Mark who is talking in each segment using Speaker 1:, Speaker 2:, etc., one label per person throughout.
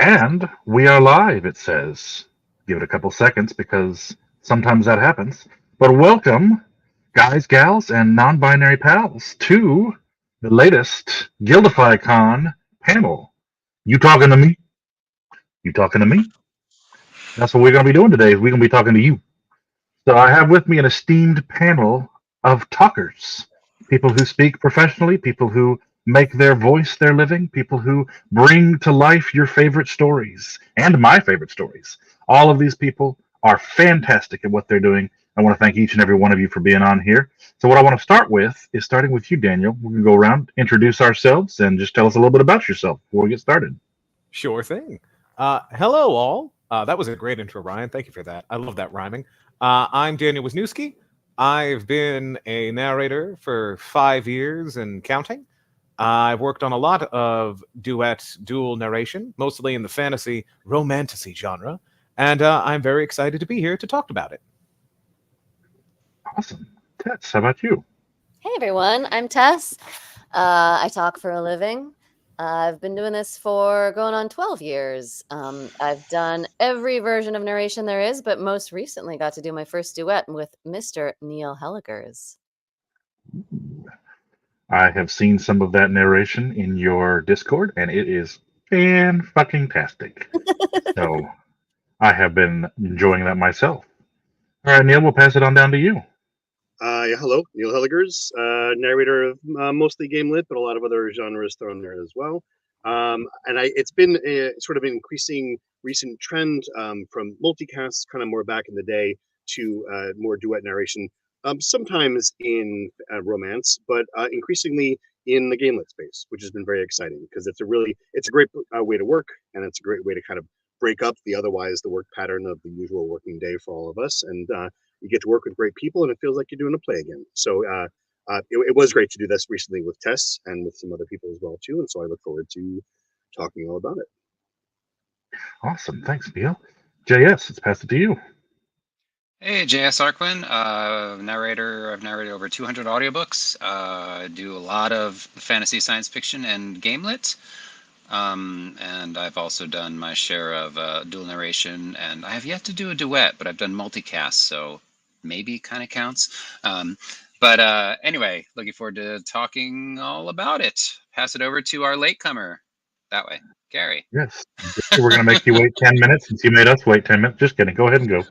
Speaker 1: And we are live, it says. Give it a couple seconds because sometimes that happens. But welcome, guys, gals, and non binary pals, to the latest GuildifyCon panel. You talking to me? You talking to me? That's what we're going to be doing today. We're going to be talking to you. So I have with me an esteemed panel of talkers, people who speak professionally, people who make their voice their living, people who bring to life your favorite stories and my favorite stories. All of these people are fantastic at what they're doing. I want to thank each and every one of you for being on here. So what I want to start with is starting with you, Daniel. We're going to go around, introduce ourselves, and just tell us a little bit about yourself before we get started.
Speaker 2: Sure thing. Hello, all. That was a great intro, Ryan. Thank you for that. I love that rhyming. I'm Daniel Wisniewski. I've been a narrator for 5 years and counting. I've worked on a lot of dual narration, mostly in the fantasy romantasy genre, and I'm very excited to be here to talk about it.
Speaker 1: Awesome. Tess, how about you?
Speaker 3: Hey everyone, I'm Tess. I talk for a living. I've been doing this for going on 12 years. I've done every version of narration there is, but most recently got to do my first duet with Mr. Neil Helligers.
Speaker 1: I have seen some of that narration in your Discord, and it is fan-fucking-tastic. So I have been enjoying that myself. All right, Neil, we'll pass it on down to you.
Speaker 4: Hello, Neil Helligers, narrator of mostly game lit, but a lot of other genres thrown there as well. It's been sort of an increasing recent trend from multicasts, kind of more back in the day, to more duet narration, sometimes in romance, but increasingly in the game lit space, which has been very exciting because it's a great way to work, and it's a great way to kind of break up the work pattern of the usual working day for all of us, and you get to work with great people, and it feels like you're doing a play again. So it was great to do this recently with Tess and with some other people as well too, and so I look forward to talking all about it.
Speaker 1: Awesome, thanks, Neil. JS, let's pass it to you.
Speaker 5: Hey, JS Arquin, narrator. I've narrated over 200 audiobooks. Do a lot of fantasy, science fiction, and game lit. And I've also done my share of dual narration, and I have yet to do a duet, but I've done multicast, so maybe kind of counts. But anyway, looking forward to talking all about it. Pass it over to our latecomer. That way, Gary.
Speaker 1: Yes, we're going to make you wait 10 minutes since you made us wait 10 minutes. Just kidding. Go ahead and go.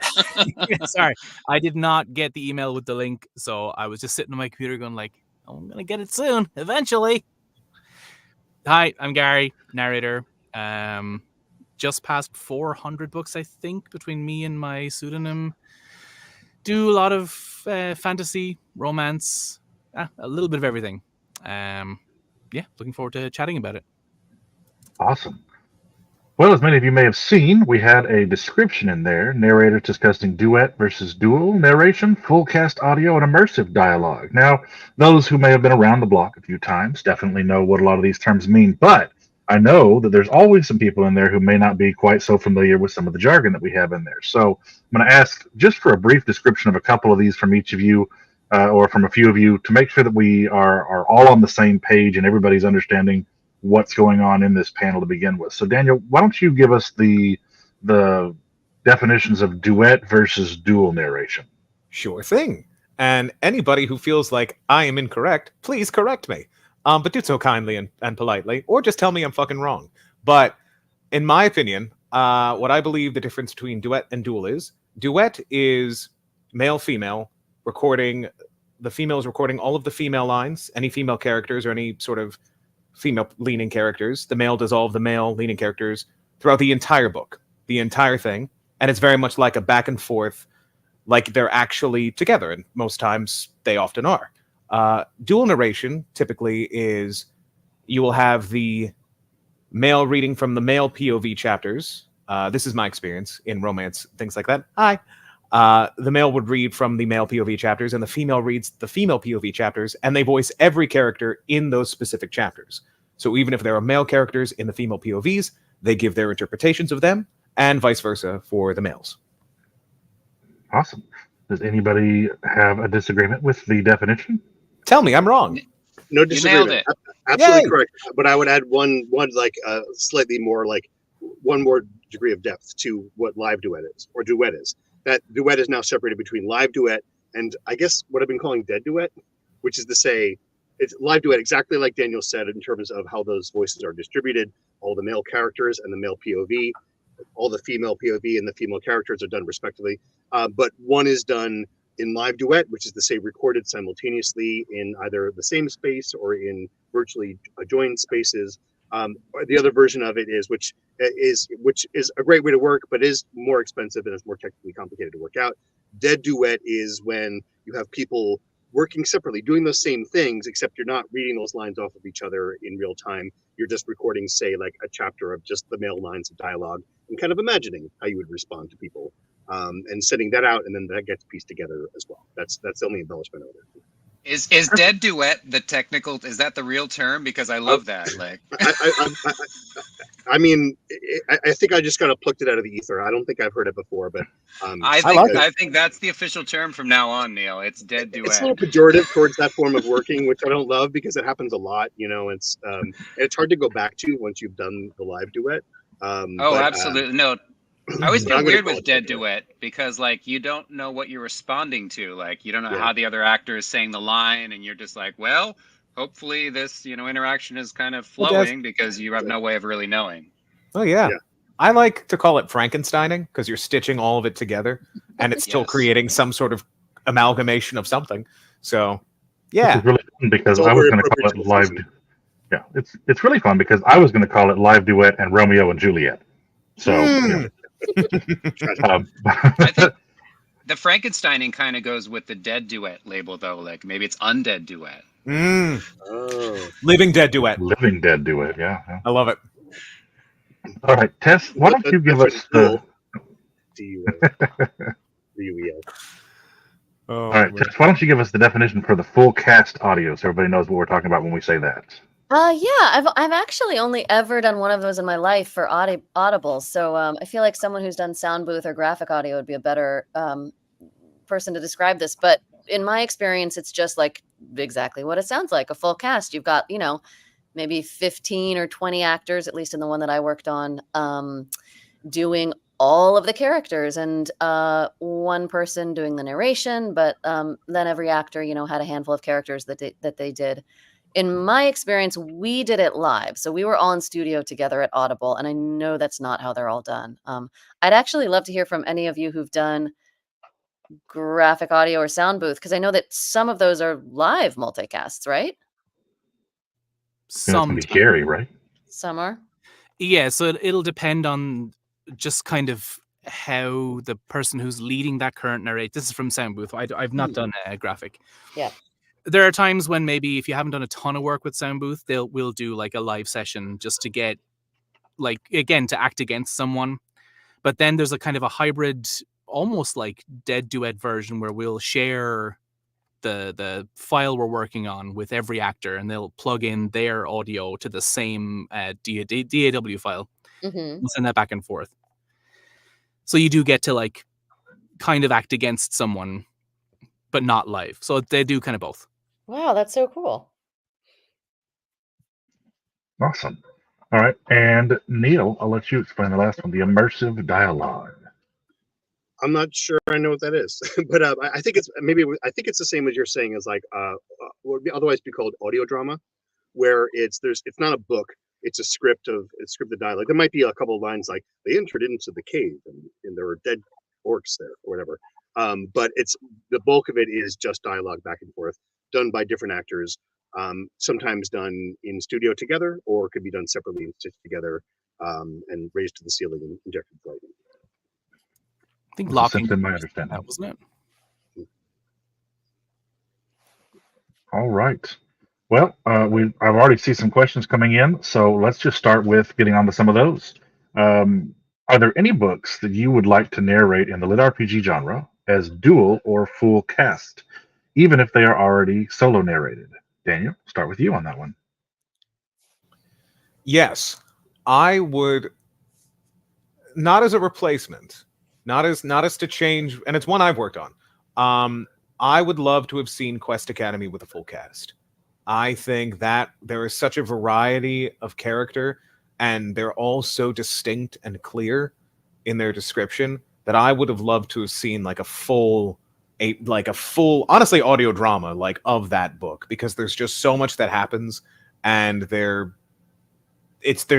Speaker 6: Sorry, I did not get the email with the link, so I was just sitting on my computer going like, I'm going to get it soon, eventually. Hi, I'm Gary, narrator. Just past 400 books, I think, between me and my pseudonym. Do a lot of fantasy, romance, a little bit of everything. Yeah, looking forward to chatting about it.
Speaker 1: Awesome. Well, as many of you may have seen, we had a description in there, narrators discussing duet versus dual narration, full cast audio, and immersive dialogue. Now, those who may have been around the block a few times definitely know what a lot of these terms mean, but I know that there's always some people in there who may not be quite so familiar with some of the jargon that we have in there. So I'm going to ask just for a brief description of a couple of these from each of you, or from a few of you, to make sure that we are all on the same page and everybody's understanding what's going on in this panel to begin with. So Daniel, why don't you give us the definitions of duet versus dual narration?
Speaker 2: Sure thing. And anybody who feels like I am incorrect, please correct me. But do so kindly and politely, or just tell me I'm fucking wrong. But in my opinion, what I believe the difference between duet and dual is male-female recording. The female is recording all of the female lines, any female characters or any sort of female-leaning characters. The male does all of the male-leaning characters throughout the entire book, the entire thing. And it's very much like a back and forth, like they're actually together. And most times they often are. Dual narration typically is you will have the male reading from the male POV chapters. This is my experience in romance, things like that. Hi. The male would read from the male POV chapters, and the female reads the female POV chapters, and they voice every character in those specific chapters. So even if there are male characters in the female POVs, they give their interpretations of them, and vice versa for the males.
Speaker 1: Awesome. Does anybody have a disagreement with the definition?
Speaker 2: Tell me I'm wrong.
Speaker 4: No disagreement.
Speaker 5: You nailed it.
Speaker 4: Absolutely
Speaker 2: Yay!
Speaker 4: Correct. But I would add one like slightly more like one more degree of depth to what live duet is, or duet is. That duet is now separated between live duet and I guess what I've been calling dead duet, which is to say it's live duet exactly like Daniel said in terms of how those voices are distributed, all the male characters and the male POV, all the female POV and the female characters are done respectively. But one is done in live duet, which is to say recorded simultaneously in either the same space or in virtually adjoined spaces. Or the other version of it is which is a great way to work, but is more expensive and is more technically complicated to work out. Dead duet is when you have people working separately, doing those same things, except you're not reading those lines off of each other in real time. You're just recording, say, like a chapter of just the male lines of dialogue and kind of imagining how you would respond to people, and sending that out, and then that gets pieced together as well. That's the only embellishment of it.
Speaker 5: Is dead duet the technical? Is that the real term? Because I love that. Like,
Speaker 4: I mean, I think I just kind of plucked it out of the ether. I don't think I've heard it before, but
Speaker 5: I think that's the official term from now on, Neil. It's dead duet.
Speaker 4: It's a little pejorative towards that form of working, which I don't love because it happens a lot. You know, it's hard to go back to once you've done the live duet.
Speaker 5: Absolutely. No, I always feel weird with dead duet because like you don't know what you're responding to. Like you don't know how the other actor is saying the line, and you're just like, well, hopefully this interaction is kind of flowing because you have no way of really knowing.
Speaker 2: Oh yeah. I like to call it Frankensteining because you're stitching all of it together and it's still creating some sort of amalgamation of something. So yeah,
Speaker 1: it's really fun because I was going to call it live. Yeah, it's really fun because I was going to call it live duet and Romeo and Juliet. So.
Speaker 5: I think the Frankensteining kind of goes with the dead duet label, though. Like maybe it's undead duet.
Speaker 2: Living dead duet.
Speaker 1: Living dead duet. Yeah.
Speaker 2: I love it.
Speaker 1: All right, Tess. Why don't you give us the? All right, Tess. Why don't you give us the definition for the full cast audio so everybody knows what we're talking about when we say that?
Speaker 3: I've actually only ever done one of those in my life for Audible. So I feel like someone who's done sound booth or graphic audio would be a better person to describe this. But in my experience, it's just like exactly what it sounds like, a full cast. You've got, maybe 15 or 20 actors, at least in the one that I worked on, doing all of the characters and one person doing the narration. But then every actor, had a handful of characters that they did. In my experience, we did it live. So we were all in studio together at Audible. And I know that's not how they're all done. I'd actually love to hear from any of you who've done graphic audio or sound booth, because I know that some of those are live multicasts, right?
Speaker 1: Some be scary, right?
Speaker 3: Some are.
Speaker 6: Yeah, so it'll depend on just kind of how the person who's leading that current narrate. This is from sound booth. I've not done a graphic.
Speaker 3: Yeah.
Speaker 6: There are times when maybe if you haven't done a ton of work with sound booth, we'll do like a live session just to get to act against someone. But then there's a kind of a hybrid, almost like dead duet version where we'll share the file we're working on with every actor and they'll plug in their audio to the same DAW file. We'll send that back and forth. So you do get to kind of act against someone, but not live. So they do kind of both.
Speaker 3: Wow, that's so cool.
Speaker 1: Awesome. All right. And Neil, I'll let you explain the last one, the immersive dialogue.
Speaker 4: I'm not sure I know what that is, but I think it's the same as you're saying as what would otherwise be called audio drama, where it's not a book, it's a scripted dialogue. There might be a couple of lines like they entered into the cave and there were dead orcs there or whatever. But it's the bulk of it is just dialogue back and forth, done by different actors, sometimes done in studio together, or could be done separately and stitched together, and raised to the ceiling and injected with lightning.
Speaker 6: I think locking
Speaker 1: in my understanding,
Speaker 6: that wasn't it.
Speaker 1: All right. Well, I've already seen some questions coming in, so let's just start with getting on to some of those. Are there any books that you would like to narrate in the lit RPG genre as dual or full cast, even if they are already solo narrated? Daniel, start with you on that one.
Speaker 2: Yes, I would. Not as a replacement, not as to change, and it's one I've worked on. I would love to have seen Quest Academy with a full cast. I think that there is such a variety of character and they're all so distinct and clear in their description that I would have loved to have seen like a full honestly audio drama like of that book, because there's just so much that happens, and there's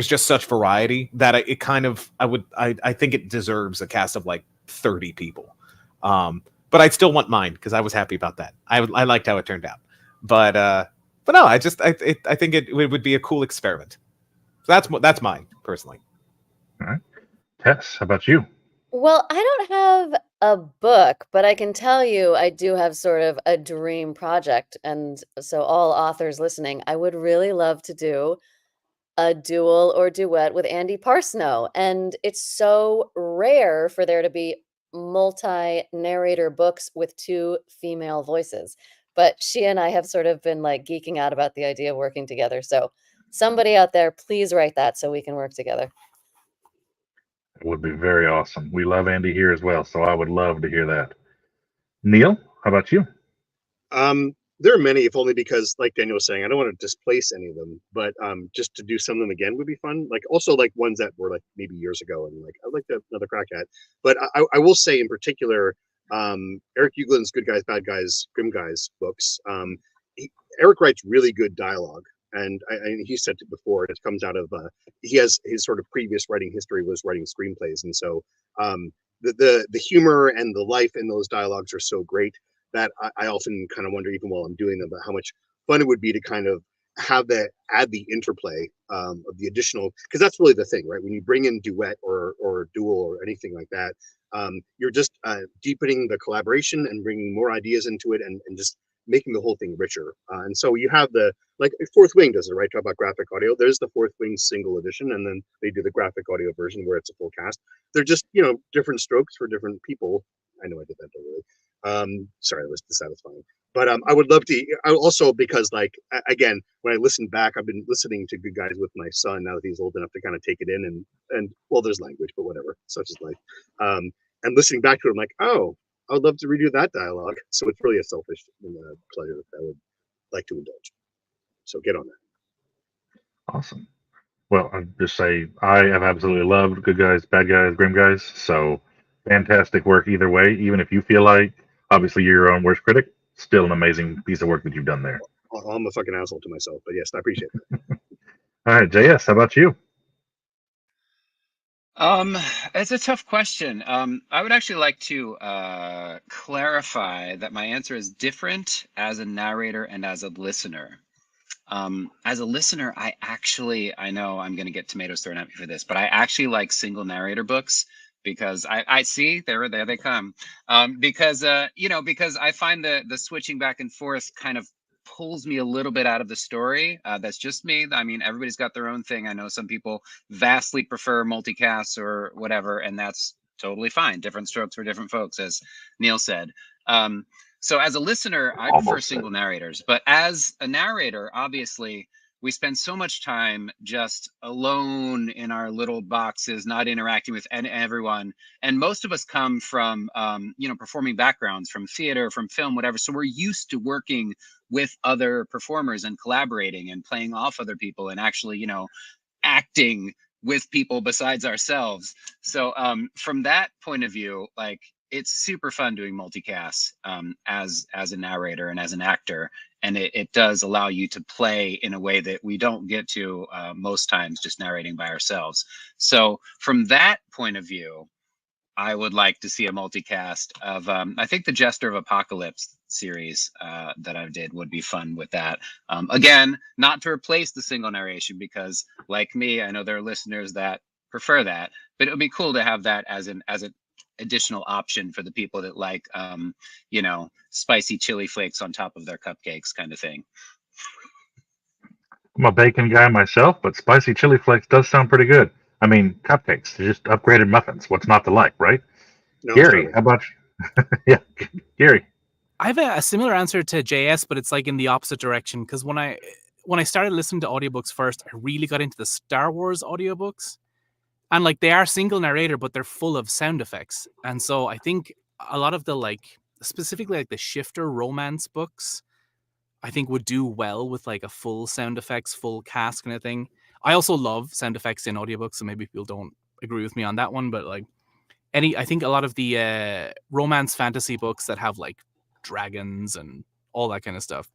Speaker 2: just such variety that I think it deserves a cast of like 30 people. But I'd still want mine because I was happy about that. I liked how it turned out. But no, I think it would be a cool experiment. So that's mine personally.
Speaker 1: All right. Tess, how about you?
Speaker 3: Well, I don't have a book, but I can tell you I do have sort of a dream project. And so, all authors listening, I would really love to do a duel or duet with Andy Parsnow. And it's so rare for there to be multi-narrator books with two female voices. But she and I have sort of been like geeking out about the idea of working together. So, somebody out there, please write that so we can work together.
Speaker 1: It would be very awesome. We love Andy here as well, so I would love to hear that. Neil, how about you?
Speaker 4: There are many, if only because, like Daniel was saying, I don't want to displace any of them, but just to do some of them again would be fun. Like also like ones that were like maybe years ago, and like I'd like to have another crack at. But I will say in particular, Eric Ueglin's Good Guys, Bad Guys, Grim Guys books. Eric writes really good dialogue, and he said it before. It comes out of he has his sort of previous writing history was writing screenplays, and so the humor and the life in those dialogues are so great that I often kind of wonder, even while I'm doing them, about how much fun it would be to kind of have that add the interplay of the additional, because that's really the thing, right? When you bring in duet or duel or anything like that, you're just deepening the collaboration and bringing more ideas into it, and just making the whole thing richer. And so you have the, like Fourth Wing does it, right? Talk about graphic audio. There's the Fourth Wing single edition, and then they do the graphic audio version where it's a full cast. They're just, different strokes for different people. I know I did that totally. Sorry, that was dissatisfying. But I would love to. I also, because like again, when I listen back, I've been listening to Good Guys with my son now that he's old enough to kind of take it in, and well, there's language, but whatever, such is life. And listening back to it, I'm like, oh, I would love to redo that dialogue. So it's really a selfish pleasure that I would like to indulge. So get on that.
Speaker 1: Awesome. Well, I'll just say I have absolutely loved Good Guys, Bad Guys, Grim Guys. So fantastic work either way. Even if you feel like, obviously, you're your own worst critic, still an amazing piece of work that you've done there.
Speaker 4: I'm a fucking asshole to myself, but yes, I appreciate it.
Speaker 1: All right, JS, how about you?
Speaker 5: It's a tough question. I would actually like to clarify that my answer is different as a narrator and as a listener. As a listener, I know I'm going to get tomatoes thrown at me for this, but I actually like single narrator books because I see there they come. Because I find the switching back and forth kind of pulls me a little bit out of the story. That's just me. I mean, everybody's got their own thing. I know some people vastly prefer multicasts or whatever, and that's totally fine. Different strokes for different folks, as Neil said. So as a listener, I prefer single narrators, but as a narrator, obviously, we spend so much time just alone in our little boxes, not interacting with everyone. And most of us come from, performing backgrounds, from theater, from film, whatever. So we're used to working with other performers and collaborating and playing off other people and actually, acting with people besides ourselves. So from that point of view, like, it's super fun doing multicasts as a narrator and as an actor, and it does allow you to play in a way that we don't get to most times just narrating by ourselves. So from that point of view, I would like to see a multicast of I think the Jester of Apocalypse series that I did would be fun with that. Again, not to replace the single narration, because like me, I know there are listeners that prefer that, but it would be cool to have that as an additional option for the people that like spicy chili flakes on top of their cupcakes kind of thing.
Speaker 1: I'm a bacon guy myself, but spicy chili flakes does sound pretty good. I mean, cupcakes, they're just upgraded muffins. What's not to like, right?
Speaker 4: No,
Speaker 1: Gary, how about you? Yeah, Gary.
Speaker 6: I have a similar answer to JS, but it's like in the opposite direction. Because when I started listening to audiobooks first, I really got into the Star Wars audiobooks. And like, they are single narrator, but they're full of sound effects. And so I think a lot of the, like, specifically like the shifter romance books, I think would do well with like a full sound effects, full cast kind of thing. I also love sound effects in audiobooks, so maybe people don't agree with me on that one, but like I think a lot of the romance fantasy books that have like dragons and all that kind of stuff.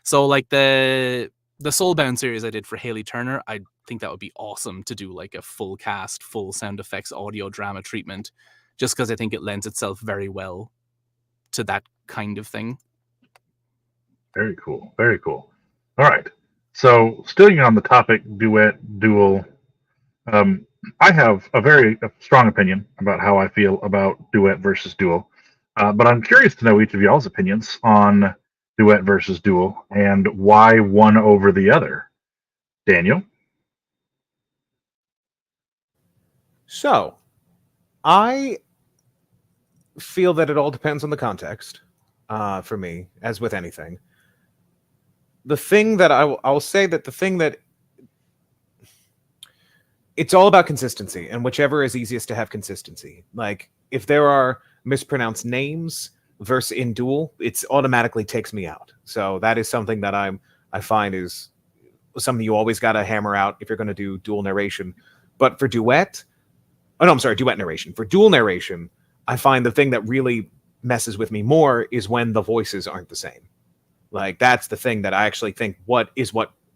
Speaker 6: So like the Soulbound series I did for Haley Turner, I think that would be awesome to do like a full cast, full sound effects audio drama treatment, just because I think it lends itself very well to that kind of thing.
Speaker 1: Very cool. Very cool. All right. So, staying on the topic duet, duel, I have a very strong opinion about how I feel about duet versus duel. But I'm curious to know each of y'all's opinions on duet versus duel and why one over the other. Daniel?
Speaker 2: So, I feel that it all depends on the context. For me, as with anything, the thing that I'll say that the thing that it's all about consistency, and whichever is easiest to have consistency. Like if there are mispronounced names versus in duel, it's automatically takes me out. So that is something that I find is something you always got to hammer out if you're going to do dual narration. But for duet, duet narration. For dual narration, I find the thing that really messes with me more is when the voices aren't the same. Like that's the thing that I actually think what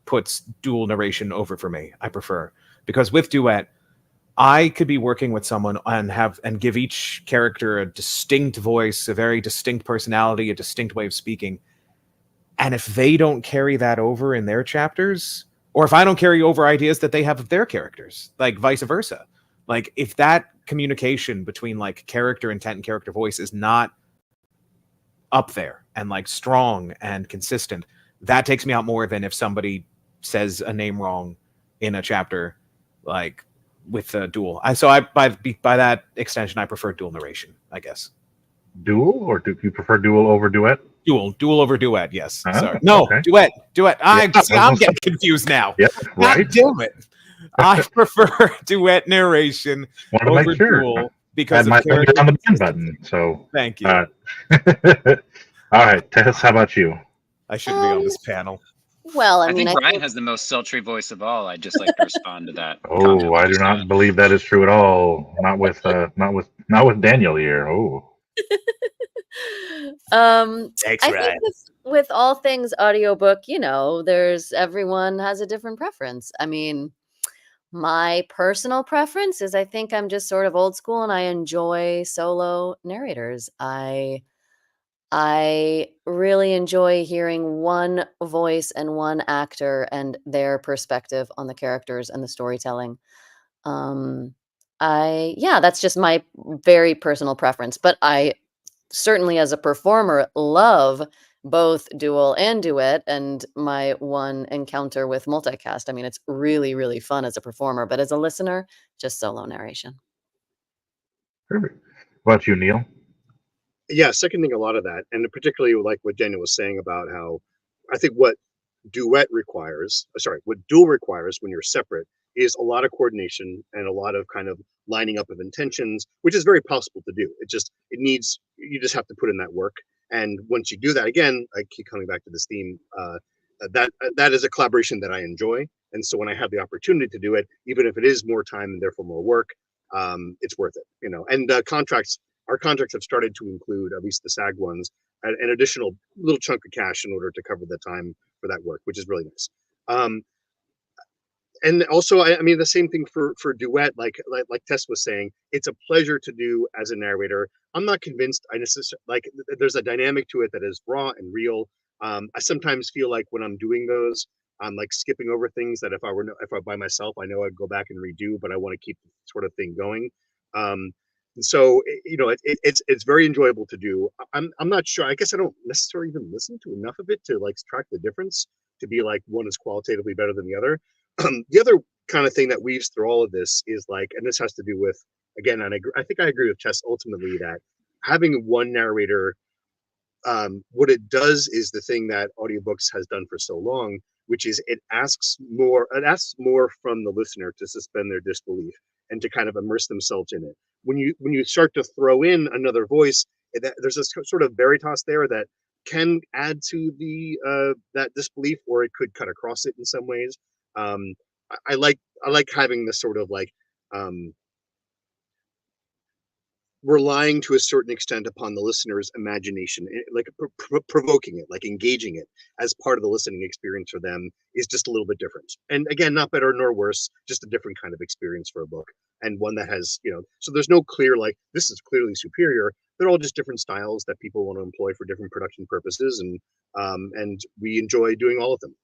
Speaker 2: puts dual narration over for me. I prefer, because with duet, I could be working with someone and give each character a distinct voice, a very distinct personality, a distinct way of speaking. And if they don't carry that over in their chapters, or if I don't carry over ideas that they have of their characters, like vice versa, like if that communication between like character intent and character voice is not up there and like strong and consistent, that takes me out more than if somebody says a name wrong in a chapter, like with a duel. By that extension, I prefer dual narration, I guess.
Speaker 1: Duel, or do you prefer duel over duet?
Speaker 2: Duel over duet. Yes.
Speaker 1: Oh,
Speaker 2: Sorry. No,
Speaker 1: okay.
Speaker 2: duet. I'm getting confused now.
Speaker 1: Yeah, right.
Speaker 2: God damn it. I prefer duet narration over duel because
Speaker 1: of
Speaker 2: character
Speaker 1: on the ban button. So
Speaker 2: thank you.
Speaker 1: All right, Tess, how about you?
Speaker 2: I shouldn't be on this panel.
Speaker 3: Well,
Speaker 5: I think Brian has the most sultry voice of all. I'd just like to respond to that.
Speaker 1: Oh, I do not believe that is true at all. Not with Daniel here. Oh.
Speaker 6: Thanks,
Speaker 3: I
Speaker 6: Ryan.
Speaker 3: think with all things audiobook, everyone has a different preference. I mean, my personal preference is I think I'm just sort of old school and I enjoy solo narrators. I really enjoy hearing one voice and one actor and their perspective on the characters and the storytelling. That's just my very personal preference, but I certainly as a performer love both dual and duet, and my one encounter with multicast. I mean, it's really, really fun as a performer, but as a listener, just solo narration.
Speaker 1: Perfect. What about you, Neil?
Speaker 4: Yeah, seconding a lot of that, and particularly like what Daniel was saying about how I think what what dual requires when you're separate is a lot of coordination and a lot of kind of lining up of intentions, which is very possible to do. You just have to put in that work. And once you do that, again, I keep coming back to this theme, that is a collaboration that I enjoy. And so when I have the opportunity to do it, even if it is more time and therefore more work, it's worth it, and our contracts have started to include, at least the SAG ones, an additional little chunk of cash in order to cover the time for that work, which is really nice. And also, I mean, the same thing for duet, like Tess was saying, it's a pleasure to do as a narrator. I'm not convinced there's a dynamic to it that is raw and real. I sometimes feel like when I'm doing those, I'm like skipping over things that if I were by myself, I know I'd go back and redo, but I want to keep the sort of thing going. And so it's very enjoyable to do. I'm not sure. I guess I don't necessarily even listen to enough of it to like track the difference to be like one is qualitatively better than the other. The other kind of thing that weaves through all of this is like, and this has to do with, again, and I think I agree with Tess ultimately, that having one narrator, what it does is the thing that audiobooks has done for so long, which is it asks more from the listener to suspend their disbelief and to kind of immerse themselves in it. When you start to throw in another voice, there's a sort of veritas there that can add to the that disbelief, or it could cut across it in some ways. I like having this sort of like relying to a certain extent upon the listener's imagination, like provoking it, like engaging it as part of the listening experience for them is just a little bit different. And again, not better nor worse, just a different kind of experience for a book, and one that has, so there's no clear like this is clearly superior. They're all just different styles that people want to employ for different production purposes, and we enjoy doing all of them.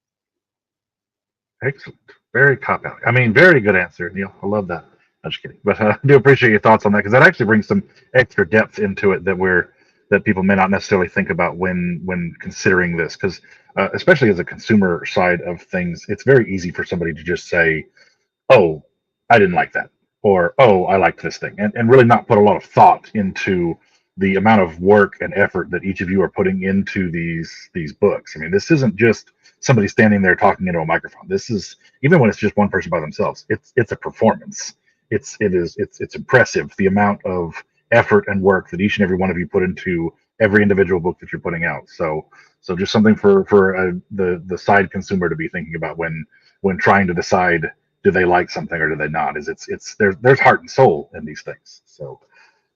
Speaker 1: Excellent. Very cop out. I mean, very good answer, Neil. I love that. I'm just kidding, but I do appreciate your thoughts on that because that actually brings some extra depth into it that people may not necessarily think about when considering this. Because especially as a consumer side of things, it's very easy for somebody to just say, "Oh, I didn't like that," or "Oh, I liked this thing," and really not put a lot of thought into the amount of work and effort that each of you are putting into these books. I mean, this isn't just somebody standing there talking into a microphone. This is, even when it's just one person by themselves, it's a performance. It's impressive the amount of effort and work that each and every one of you put into every individual book that you're putting out. So just something for the side consumer to be thinking about when trying to decide, do they like something or do they not? Is it's there's heart and soul in these things. So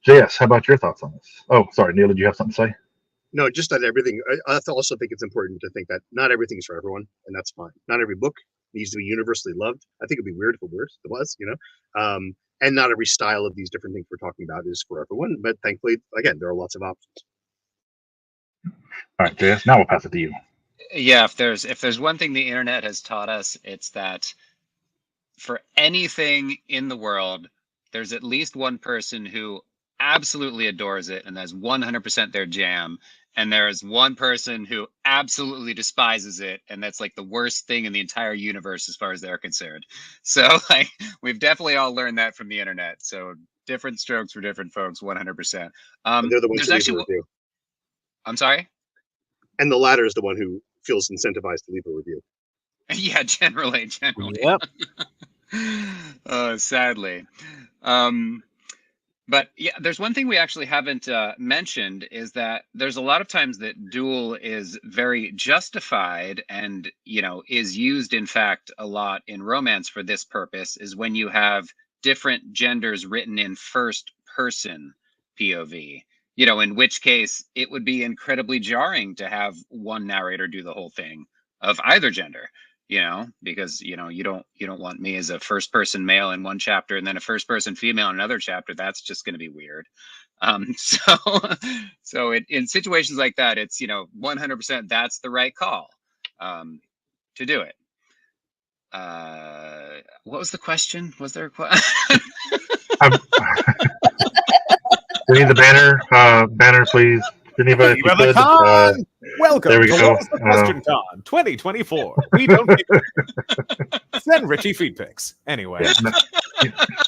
Speaker 1: JS, how about your thoughts on this? Oh, sorry, Neil, did you have something to say?
Speaker 4: No, just that everything. I also think it's important to think that not everything is for everyone, and that's fine. Not every book needs to be universally loved. I think it'd be weird if it was, and not every style of these different things we're talking about is for everyone. But thankfully, again, there are lots of options.
Speaker 1: All right, JS, now we'll pass it to you.
Speaker 5: Yeah, if there's one thing the internet has taught us, it's that for anything in the world, there's at least one person who absolutely adores it and that's 100% their jam, and there's one person who absolutely despises it and that's like the worst thing in the entire universe as far as they're concerned. So like we've definitely all learned that from the internet. So different strokes for different folks, 100%.
Speaker 4: And they're the ones
Speaker 5: There's
Speaker 4: who
Speaker 5: actually
Speaker 4: leave a review.
Speaker 5: I'm sorry?
Speaker 4: And the latter is the one who feels incentivized to leave a review.
Speaker 5: Yeah, generally.
Speaker 6: Yep.
Speaker 5: Sadly. But yeah, there's one thing we actually haven't mentioned is that there's a lot of times that dual is very justified and, is used, in fact, a lot in romance for this purpose, is when you have different genders written in first person POV. In which case it would be incredibly jarring to have one narrator do the whole thing of either gender. Because you don't want me as a first person male in one chapter and then a first person female in another chapter. That's just going to be weird. So in situations like that, it's 100% that's the right call to do it. What was the question? Was there a question?
Speaker 1: We need the banner, please. Geneva, if you could.
Speaker 2: Welcome
Speaker 1: there we
Speaker 2: to
Speaker 1: go.
Speaker 2: What's the Question Con 2024. We don't send Richie feed pics. Anyway.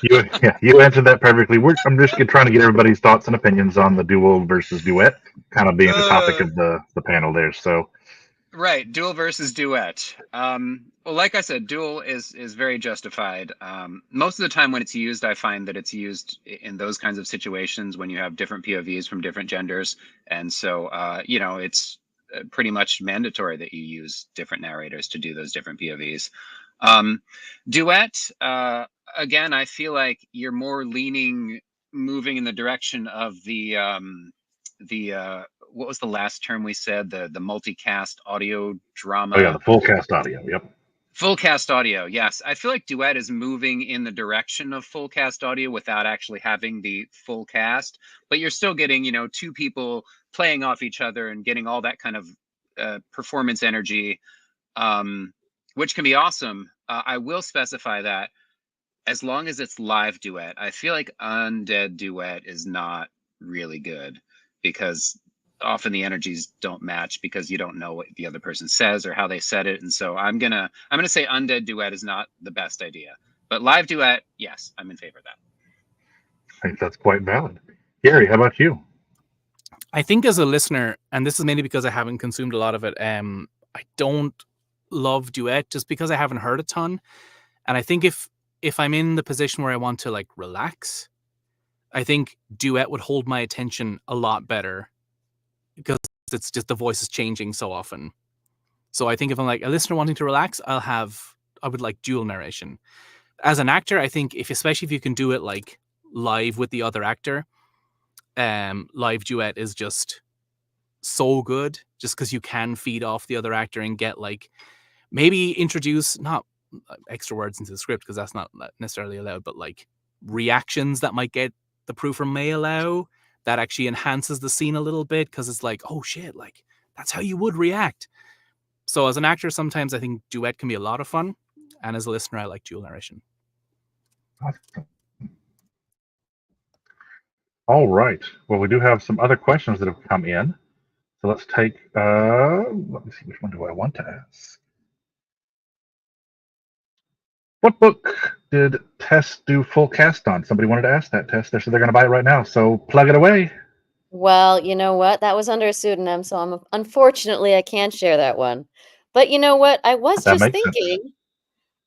Speaker 1: You answered that perfectly. I'm just trying to get everybody's thoughts and opinions on the dual versus duet, kind of being the topic of the panel there. So,
Speaker 5: right, dual versus duet. Well, like I said, dual is very justified. Most of the time when it's used, I find that it's used in those kinds of situations when you have different POVs from different genders, and so it's pretty much mandatory that you use different narrators to do those different POVs. Duet, again, I feel like you're more moving in the direction of the what was the last term we said? The multicast audio drama.
Speaker 1: Oh yeah, the full cast audio. Yep.
Speaker 5: Full cast audio. Yes, I feel like duet is moving in the direction of full cast audio without actually having the full cast, but you're still getting two people playing off each other and getting all that kind of performance energy, which can be awesome. I will specify that as long as it's live duet. I feel like undead duet is not really good because often the energies don't match because you don't know what the other person says or how they said it, and so I'm gonna say undead duet is not the best idea, but live duet, yes, I'm in favor of that.
Speaker 1: I think that's quite valid. Gary, how about you?
Speaker 6: I think as a listener, and this is mainly because I haven't consumed a lot of it, I don't love duet just because I haven't heard a ton, and I think if I'm in the position where I want to like relax, I think duet would hold my attention a lot better because it's just the voice is changing so often. So I think if I'm like a listener wanting to relax, I'll would like dual narration. As an actor, I think especially if you can do it like live with the other actor, live duet is just so good, just because you can feed off the other actor and get like maybe introduce not extra words into the script because that's not necessarily allowed, but like reactions that might get the proofer may allow that actually enhances the scene a little bit, because it's like, oh shit, like that's how you would react. So as an actor, sometimes I think duet can be a lot of fun, and as a listener, I like dual narration.
Speaker 1: All right. Well, we do have some other questions that have come in. So let's take, let me see, which one do I want to ask? What book did Tess do full cast on? Somebody wanted to ask that, Tess. They said they're going to buy it right now. So plug it away.
Speaker 3: Well, you know what? That was under a pseudonym, so unfortunately I can't share that one. But you know what?
Speaker 1: That makes sense.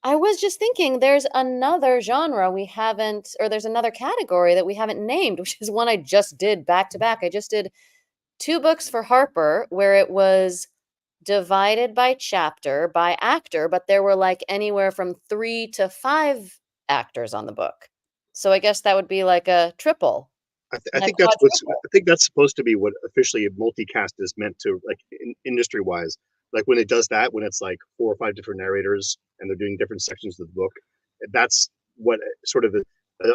Speaker 3: I was just thinking there's another genre we haven't, or there's another category that we haven't named, which is one I just did back to back. I just did 2 books for Harper where it was divided by chapter, by actor, but there were like anywhere from 3 to 5 actors on the book. So I guess that would be like a triple.
Speaker 4: I think that's supposed to be what officially a multicast is meant to, like, industry wise. Like when it does that, when it's like 4 or 5 different narrators and they're doing different sections of the book, that's what sort of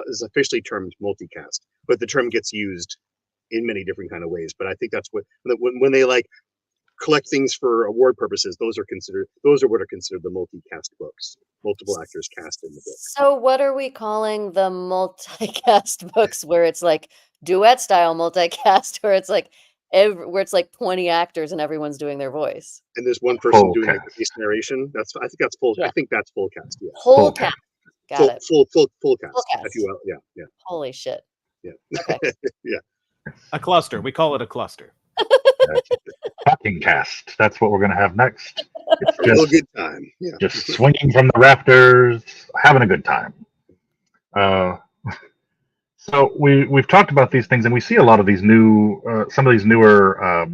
Speaker 4: is officially termed multicast. But the term gets used in many different kind of ways. But I think that's what when they like collect things for award purposes, those are what are considered the multicast books. Multiple actors cast in the book.
Speaker 3: So what are we calling the multicast books where it's like duet style multicast, where it's like where it's like 20 actors and everyone's doing their voice?
Speaker 4: And there's one person
Speaker 1: Full
Speaker 4: doing
Speaker 1: cast.
Speaker 4: like base narration. I think that's full.
Speaker 3: Yeah.
Speaker 4: I think that's full cast. Yeah.
Speaker 3: Whole
Speaker 1: Full
Speaker 3: cast. Got
Speaker 4: Full,
Speaker 3: it.
Speaker 4: full cast.
Speaker 3: Full
Speaker 4: If
Speaker 3: cast.
Speaker 4: you will. Yeah. Yeah.
Speaker 3: Holy shit.
Speaker 4: Yeah.
Speaker 3: Okay.
Speaker 4: Yeah.
Speaker 2: A cluster. We call it a cluster.
Speaker 1: Talking cast. That's what we're going to have next. It's
Speaker 4: A real
Speaker 1: just,
Speaker 4: good time. Yeah.
Speaker 1: just swinging from the rafters, having a good time. So we've talked about these things, and we see a lot of these some of these newer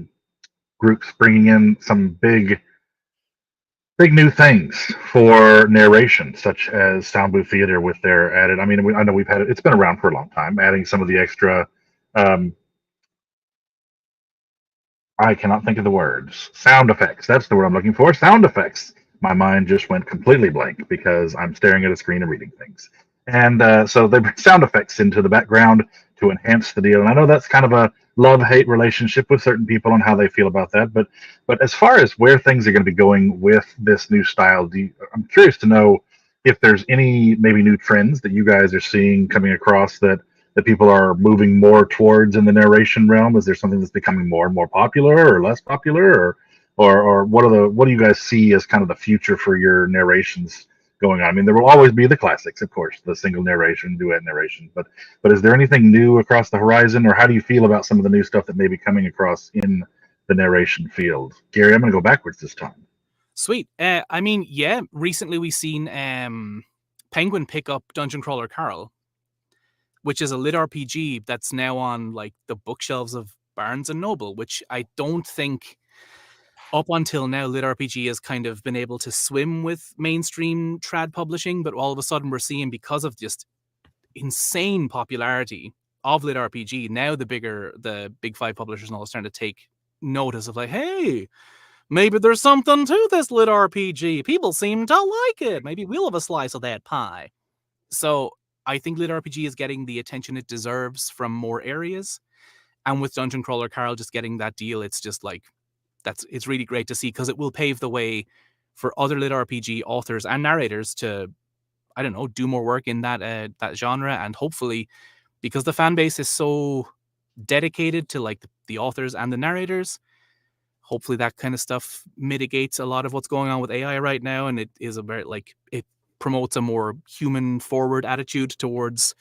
Speaker 1: groups bringing in some big new things for narration, such as Sound Booth Theater with their added. I mean, I know we've had it; it's been around for a long time. Adding some of the extra. I cannot think of the words. Sound effects. That's the word I'm looking for. Sound effects. My mind just went completely blank because I'm staring at a screen and reading things. And so they bring sound effects into the background to enhance the deal. And I know that's kind of a love-hate relationship with certain people on how they feel about that. But as far as where things are going to be going with this new style, I'm curious to know if there's any maybe new trends that you guys are seeing coming across that people are moving more towards in the narration realm. Is there something that's becoming more and more popular or less popular, or what do you guys see as kind of the future for your narrations going on? I mean, there will always be the classics, of course, the single narration, duet narration, but is there anything new across the horizon, or how do you feel about some of the new stuff that may be coming across in the narration field? Gary, I'm going to go backwards this time.
Speaker 6: Sweet. I mean, yeah, recently we've seen Penguin pick up Dungeon Crawler Carl, which is a lit RPG that's now on like the bookshelves of Barnes and Noble, which I don't think up until now lit RPG has kind of been able to swim with mainstream trad publishing, but all of a sudden we're seeing, because of just insane popularity of lit RPG, now the big 5 publishers and all are starting to take notice of like, hey, maybe there's something to this lit RPG. People seem to like it. Maybe we'll have a slice of that pie. So I think lit RPG is getting the attention it deserves from more areas. And with Dungeon Crawler Carl just getting that deal, it's just like, it's really great to see, because it will pave the way for other lit RPG authors and narrators to, I don't know, do more work in that genre. And hopefully, because the fan base is so dedicated to like the authors and the narrators, hopefully that kind of stuff mitigates a lot of what's going on with AI right now. And it is it promotes a more human forward attitude towards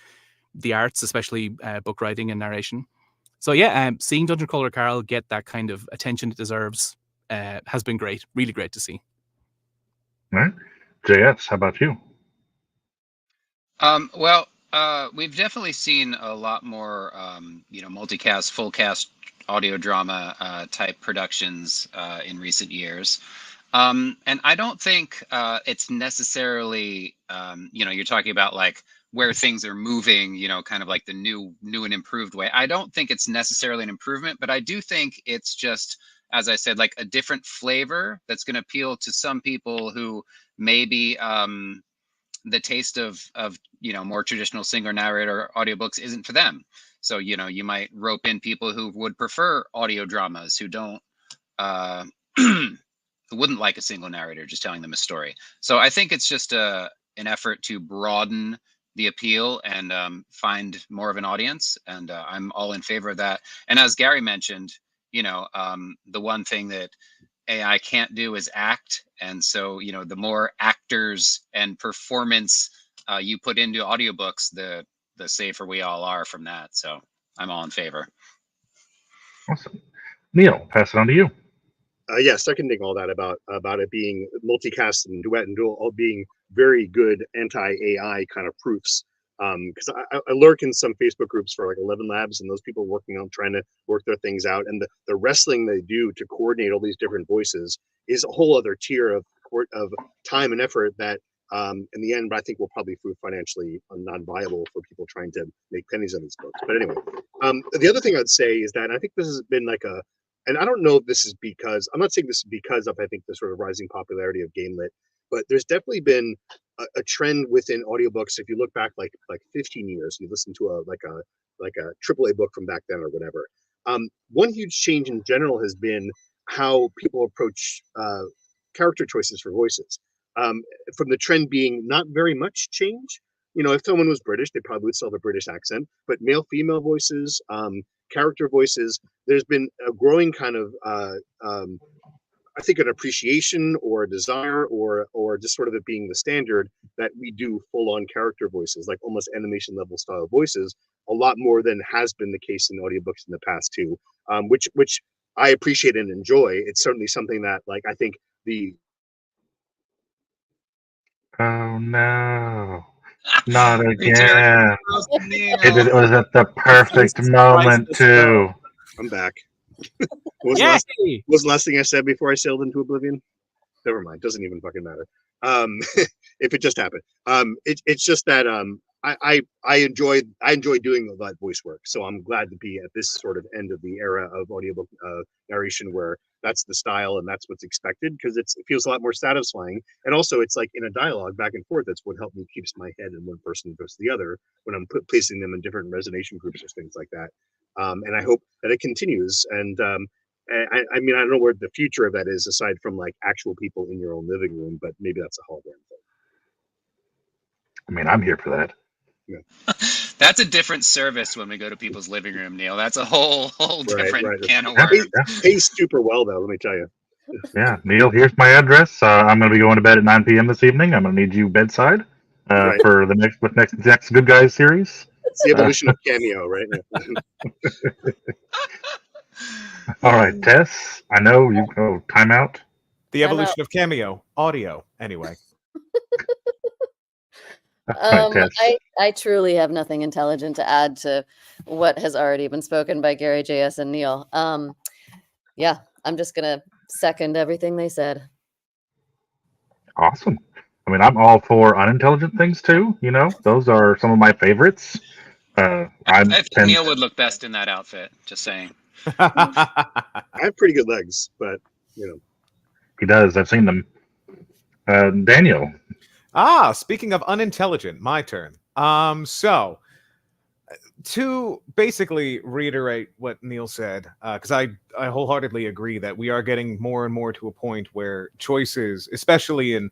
Speaker 6: the arts, especially book writing and narration. So yeah, seeing Dungeon Crawler Carl get that kind of attention it deserves has been great. Really great to see.
Speaker 1: All right. JS, how about you?
Speaker 5: Well, we've definitely seen a lot more, multicast, full cast audio drama type productions in recent years. And I don't think it's necessarily, you're talking about like where things are moving, kind of like the new and improved way. I don't think it's necessarily an improvement, but I do think it's just, as I said, like a different flavor that's going to appeal to some people who maybe the taste of more traditional singer narrator audiobooks isn't for them. So, you might rope in people who would prefer audio dramas, who don't who wouldn't like a single narrator just telling them a story. So I think it's just an effort to broaden the appeal and find more of an audience. And I'm all in favor of that. And as Gary mentioned, the one thing that AI can't do is act. And so, the more actors and performance you put into audiobooks, the safer we all are from that. So I'm all in favor.
Speaker 1: Awesome. Neil, pass it on to you.
Speaker 4: Yeah, seconding all that about it being multicast and duet and dual all being very good anti-AI kind of proofs. Because I lurk in some Facebook groups for like 11 Labs, and those people working on trying to work their things out, and the wrestling they do to coordinate all these different voices is a whole other tier of time and effort that in the end I think will probably prove financially non-viable for people trying to make pennies on these books. But anyway, the other thing I'd say is that I think this has been like and I don't know if this is because, I'm not saying this is because of, I think, the sort of rising popularity of GameLit, but there's definitely been a trend within audiobooks. If you look back like 15 years, you listen to a AAA book from back then or whatever. One huge change in general has been how people approach character choices for voices. From the trend being not very much change. If someone was British, they probably would still have a British accent, but male, female voices, character voices, there's been a growing kind of I think an appreciation or a desire or just sort of it being the standard that we do full-on character voices, like almost animation level style voices, a lot more than has been the case in audiobooks in the past too, which I appreciate and enjoy. It's certainly something that like I think
Speaker 1: Oh no. Not
Speaker 5: Me too.
Speaker 1: again.
Speaker 5: Neil.
Speaker 1: It was at the perfect moment too.
Speaker 4: I'm back. What was the last thing I said before I sailed into oblivion? Never mind. Doesn't even fucking matter. If it just happened. It's just that I enjoy doing all that voice work. So I'm glad to be at this sort of end of the era of audiobook narration where that's the style and that's what's expected, because it feels a lot more satisfying. And also it's like in a dialogue back and forth, that's what helped me keeps my head in one person goes to the other when I'm placing them in different resonation groups or things like that. And I hope that it continues. And I mean, I don't know where the future of that is aside from like actual people in your own living room, but maybe that's a hologram thing.
Speaker 1: I mean, I'm here for that.
Speaker 4: Yeah.
Speaker 5: That's a different service when we go to people's living room, Neil. That's a whole different can of
Speaker 1: Yeah,
Speaker 5: worms.
Speaker 4: Pays super well, though, let me tell you.
Speaker 1: Yeah, Neil, here's my address. I'm going to be going to bed at 9 p.m. this evening. I'm going to need you bedside
Speaker 4: Right.
Speaker 1: for the next Good Guys series.
Speaker 4: It's the evolution of Cameo, right?
Speaker 1: All right, Tess, I know you go timeout.
Speaker 2: The evolution of Cameo audio. Anyway.
Speaker 1: All right, Tess.
Speaker 3: I truly have nothing intelligent to add to what has already been spoken by Gary, JS, and Neil. Yeah, I'm just gonna second everything they said.
Speaker 1: Awesome. I mean, I'm all for unintelligent things too. Those are some of my favorites.
Speaker 5: I think Neil would look best in that outfit. Just saying.
Speaker 4: I have pretty good legs, but
Speaker 1: He does. I've seen them. Daniel.
Speaker 2: Speaking of unintelligent, my turn. So to basically reiterate what Neil said, because I wholeheartedly agree that we are getting more and more to a point where choices, especially in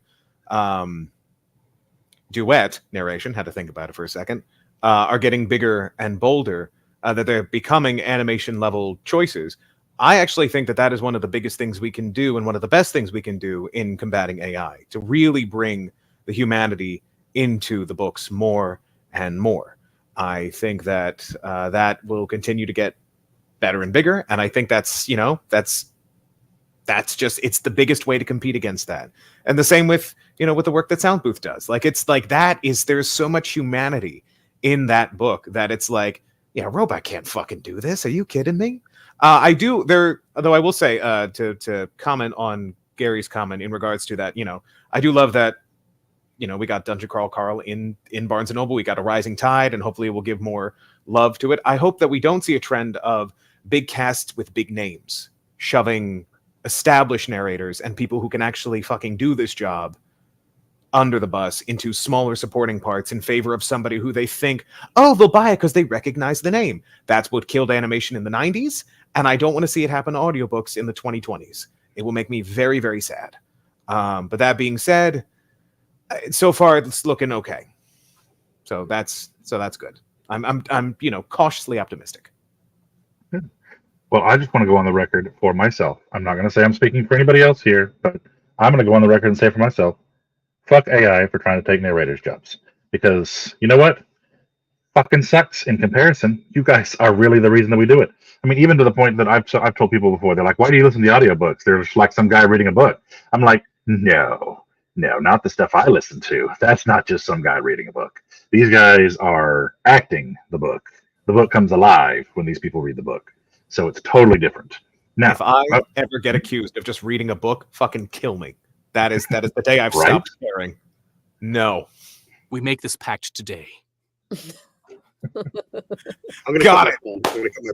Speaker 2: duet narration, had to think about it for a second, are getting bigger and bolder, that they're becoming animation level choices. I actually think that is one of the biggest things we can do and one of the best things we can do in combating AI, to really bring the humanity into the books more and more. I think that that will continue to get better and bigger, and I think that's just, it's the biggest way to compete against that. And the same with with the work that Sound Booth does. Like, it's like there's so much humanity in that book that it's like, a robot can't fucking do this. Are you kidding me? Though I will say, to comment on Gary's comment in regards to that. I do love that. We got Dungeon Crawl Carl in Barnes & Noble. We got a Rising Tide, and hopefully it will give more love to it. I hope that we don't see a trend of big casts with big names shoving established narrators and people who can actually fucking do this job under the bus into smaller supporting parts in favor of somebody who they think, oh, they'll buy it because they recognize the name. That's what killed animation in the 90s, and I don't want to see it happen to audiobooks in the 2020s. It will make me very, very sad. But that being said, so far it's looking okay. So that's good. I'm cautiously optimistic.
Speaker 1: Good. Well, I just want to go on the record for myself. I'm not going to say I'm speaking for anybody else here, but I'm going to go on the record and say for myself, fuck AI for trying to take narrators' jobs. Because you know what? Fucking sucks in comparison. You guys are really the reason that we do it. I mean, even to the point that I've told people before, they're like, why do you listen to the audiobooks? They're just like some guy reading a book. I'm like, no, not the stuff I listen to. That's not just some guy reading a book. These guys are acting the book. The book comes alive when these people read the book. So it's totally different. Now,
Speaker 2: if I ever get accused of just reading a book, fucking kill me. That is the day I've
Speaker 1: Right?
Speaker 2: stopped caring. No.
Speaker 6: We make this pact today.
Speaker 4: I'm gonna
Speaker 2: Got
Speaker 4: cut my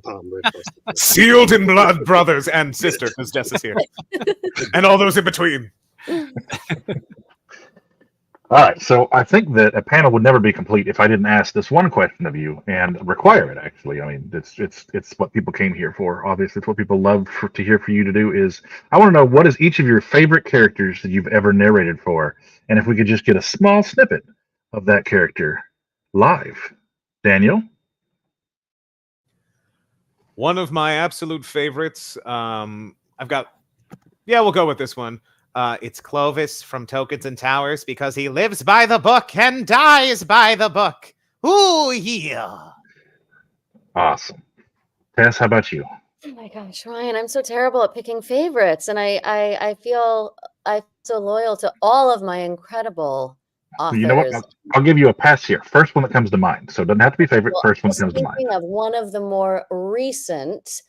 Speaker 4: palm very close.
Speaker 2: Sealed in blood, brothers and sister, because Jess is here. And all those in between.
Speaker 1: all right, so I think that a panel would never be complete if I didn't ask this one question of you and require it. Actually, I mean, it's what people came here for. Obviously, it's what people love to hear for you to do. Is I want to know what is each of your favorite characters that you've ever narrated for, and if we could just get a small snippet of that character live. Daniel?
Speaker 2: One of my absolute favorites. We'll go with this one. It's Clovis from Tokens and Towers because he lives by the book and dies by the book. Ooh, yeah.
Speaker 1: Awesome. Tess, how about you?
Speaker 3: Oh my gosh, Ryan, I'm so terrible at picking favorites, and I feel I'm so loyal to all of my incredible authors.
Speaker 1: You know what? I'll give you a pass here. First one that comes to mind. So it doesn't have to be favorite.
Speaker 3: Well,
Speaker 1: First one
Speaker 3: I
Speaker 1: that
Speaker 3: was
Speaker 1: comes to mind.
Speaker 3: thinking of one of the more recent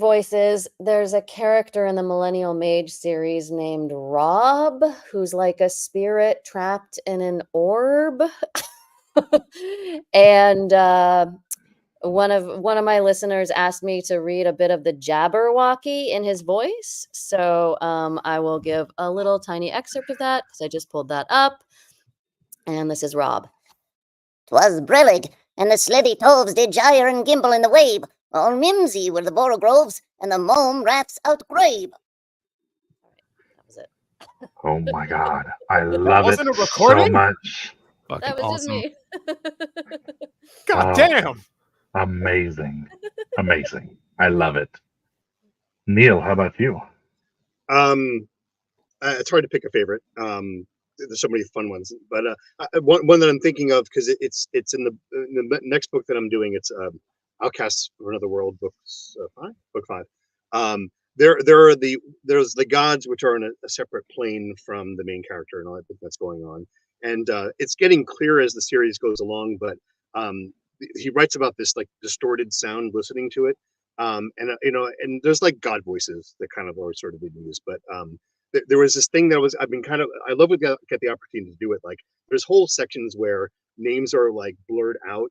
Speaker 3: voices. There's a character in the Millennial Mage series named Rob, who's like a spirit trapped in an orb. And one of my listeners asked me to read a bit of the Jabberwocky in his voice. So I will give a little tiny excerpt of that because I just pulled that up. And this is Rob.
Speaker 7: "'Twas brillig, and the slithy toves did gyre and gimble in the wabe. All mimsy were the borogroves, and the mome rats outgrabe."
Speaker 3: That was it.
Speaker 1: Oh my God. I love it
Speaker 2: wasn't a recording?
Speaker 1: so much.
Speaker 6: Fucking
Speaker 3: That was
Speaker 6: awesome.
Speaker 3: just me.
Speaker 2: God
Speaker 1: Oh.
Speaker 2: damn.
Speaker 1: Amazing. Amazing. I love it. Neil, how about you?
Speaker 4: It's hard to pick a favorite. There's so many fun ones, but one that I'm thinking of because it's in the next book that I'm doing. It's Outcasts of Another World, book 5. There's the gods, which are in a separate plane from the main character and all that that's going on, and it's getting clearer as the series goes along. But he writes about this like distorted sound listening to it, and there's like god voices that kind of are sort of being used, but there was this thing that I love when we get the opportunity to do it. Like there's whole sections where names are like blurred out,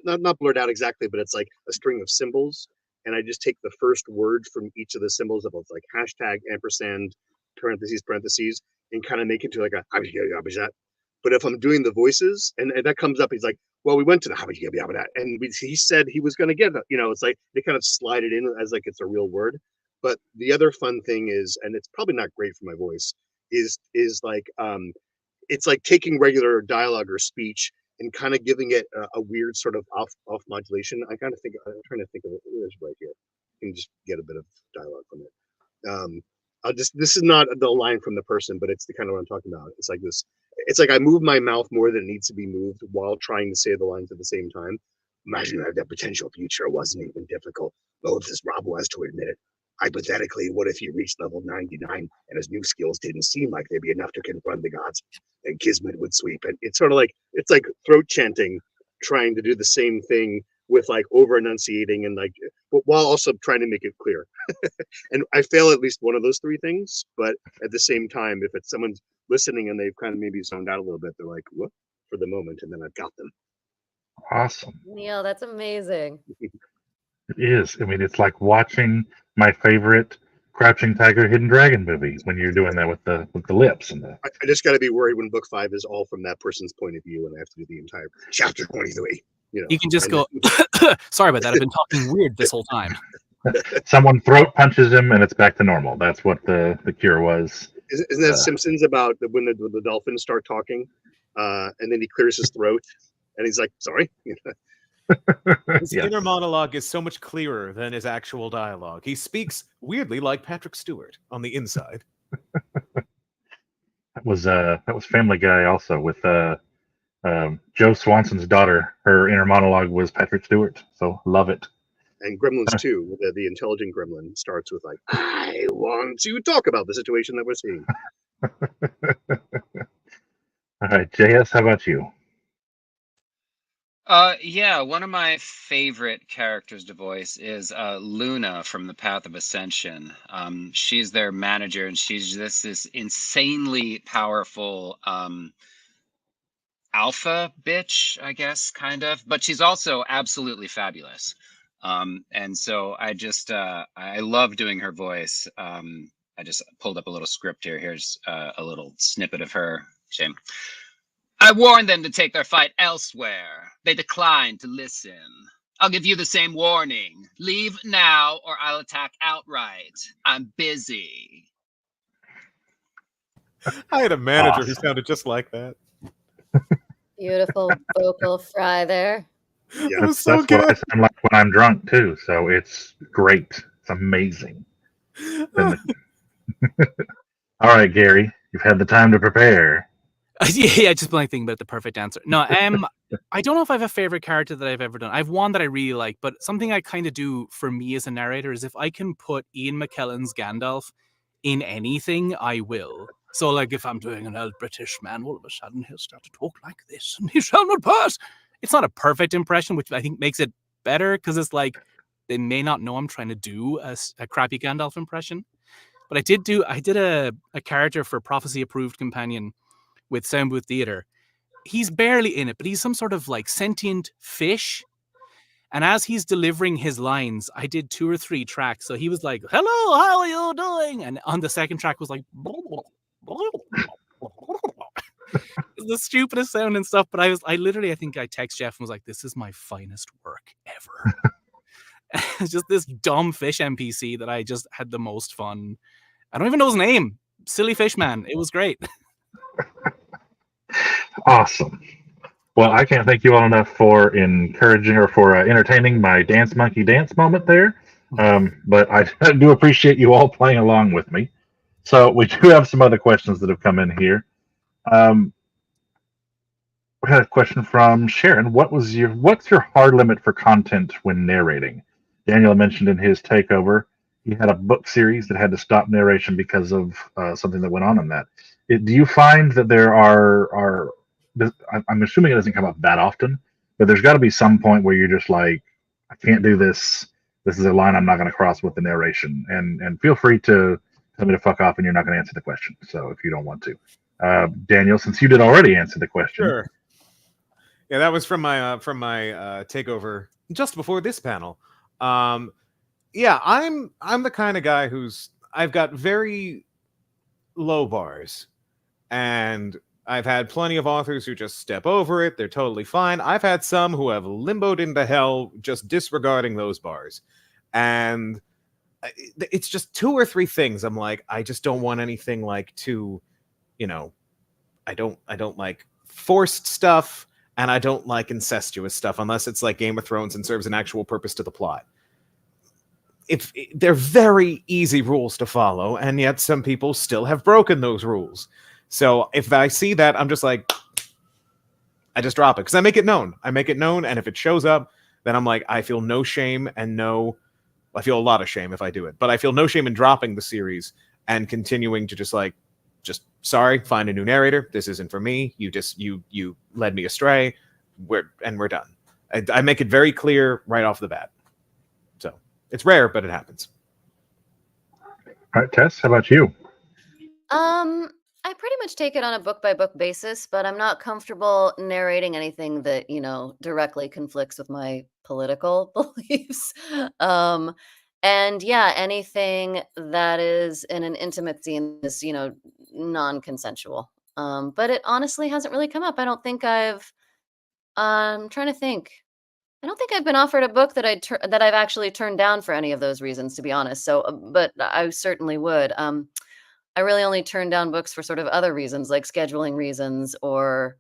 Speaker 4: not blurred out exactly, but it's like a string of symbols, and I just take the first word from each of the symbols of like hashtag, ampersand, parentheses, and kind of make it to like a. But if I'm doing the voices and that comes up, he's like, well, we went to the and he said he was going to get it. It's like they kind of slide it in as like it's a real word. But the other fun thing is, and it's probably not great for my voice, is like it's like taking regular dialogue or speech and kind of giving it a weird sort of off modulation. I'm trying to think of it right here. You can just get a bit of dialogue from it. This is not the line from the person, but it's the kind of what I'm talking about. It's like this. It's like I move my mouth more than it needs to be moved while trying to say the lines at the same time. Imagine that potential future wasn't even difficult. Well, if this Rob was to admit it. Hypothetically, what if he reached level 99 and his new skills didn't seem like they'd be enough to confront the gods? And Kismet would sweep. And it's sort of like, it's like throat chanting, trying to do the same thing with like over enunciating and like, but while also trying to make it clear. And I fail at least one of those three things. But at the same time, if it's someone's listening and they've kind of maybe zoned out a little bit, they're like, "What?" for the moment, and then I've got them.
Speaker 1: Awesome.
Speaker 3: Neil, that's amazing.
Speaker 1: It is. I mean, it's like watching my favorite Crouching Tiger, Hidden Dragon movie when you're doing that with the lips and the.
Speaker 4: I just got to be worried when book 5 is all from that person's point of view, and I have to do the entire chapter 23.
Speaker 6: You can just go. Sorry about that. I've been talking weird this whole time.
Speaker 1: Someone throat punches him and it's back to normal. That's what the cure was.
Speaker 4: Isn't that Simpsons about when the dolphins start talking, and then he clears his throat, and he's like, "Sorry."
Speaker 2: His inner monologue is so much clearer than his actual dialogue. He speaks weirdly like Patrick Stewart on the inside.
Speaker 1: That was Family Guy also with Joe Swanson's daughter. Her inner monologue was Patrick Stewart. So love it.
Speaker 4: And Gremlins 2, the intelligent gremlin starts with like, "I want to talk about the situation that we're seeing."
Speaker 1: All right, JS, how about you?
Speaker 5: Yeah, one of my favorite characters to voice is Luna from The Path of Ascension. She's their manager, and she's just this insanely powerful alpha bitch, I guess, kind of. But she's also absolutely fabulous. And so I love doing her voice. I just pulled up a little script here. Here's a little snippet of her. Shame. I warned them to take their fight elsewhere. They declined to listen. I'll give you the same warning. Leave now or I'll attack outright. I'm busy.
Speaker 2: I had a manager who sounded just like that.
Speaker 3: Beautiful vocal fry there.
Speaker 4: Yeah,
Speaker 2: It was so
Speaker 1: That's
Speaker 2: good.
Speaker 1: what I sound like when I'm drunk too. So it's great. It's amazing. All right, Gary, you've had the time to prepare.
Speaker 6: Yeah, just blank thinking about the perfect answer. No, I don't know if I have a favorite character that I've ever done. I have one that I really like, but something I kind of do for me as a narrator is if I can put Ian McKellen's Gandalf in anything, I will. So, like, if I'm doing an old British man, all of a sudden he'll start to talk like this, and he shall not pass. It's not a perfect impression, which I think makes it better, because it's like they may not know I'm trying to do a crappy Gandalf impression. But I did a character for Prophecy Approved Companion with Soundbooth Theater. He's barely in it, but he's some sort of like sentient fish. And as he's delivering his lines, I did 2 or 3 tracks. So he was like, "Hello, how are you doing?" And on the second track was like, the stupidest sound and stuff. But I think I text Jeff and was like, "This is my finest work ever." It's just this dumb fish NPC that I just had the most fun. I don't even know his name. Silly Fish Man. It was great.
Speaker 1: Awesome. Well, I can't thank you all enough for encouraging or for entertaining my dance monkey dance moment there. But I do appreciate you all playing along with me. So we do have some other questions that have come in here. We had a question from Sharon. What's your hard limit for content when narrating? Daniel mentioned in his takeover he had a book series that had to stop narration because of something that went on in that. Do you find that there are I'm assuming it doesn't come up that often, but there's got to be some point where you're just like, I can't do this. This is a line I'm not going to cross with the narration. And feel free to tell me to fuck off and you're not going to answer the question. So if you don't want to. Daniel, since you did already answer the question.
Speaker 2: Sure. Yeah, that was from my takeover just before this panel. Yeah, I'm the kind of guy I've got very low bars, and I've had plenty of authors who just step over it. They're totally fine. I've had some who have limboed into hell just disregarding those bars. And it's just 2 or 3 things. I'm like, I just don't want anything like too, I don't like forced stuff, and I don't like incestuous stuff unless it's like Game of Thrones and serves an actual purpose to the plot. They're very easy rules to follow, and yet some people still have broken those rules. So if I see that, I'm just like, I just drop it because I make it known. And if it shows up, then I'm like, I feel no shame I feel a lot of shame if I do it, but I feel no shame in dropping the series and continuing to just sorry, find a new narrator. This isn't for me. You led me astray. We're done. I make it very clear right off the bat. So it's rare, but it happens.
Speaker 1: All right, Tess, how about you?
Speaker 3: I pretty much take it on a book by book basis, but I'm not comfortable narrating anything that, directly conflicts with my political beliefs. And yeah, anything that is in an intimate scene is, non-consensual. But it honestly hasn't really come up. I don't think I'm trying to think. I don't think I've been offered a book that I've actually turned down for any of those reasons, to be honest. So, but I certainly would. I really only turn down books for sort of other reasons, like scheduling reasons, or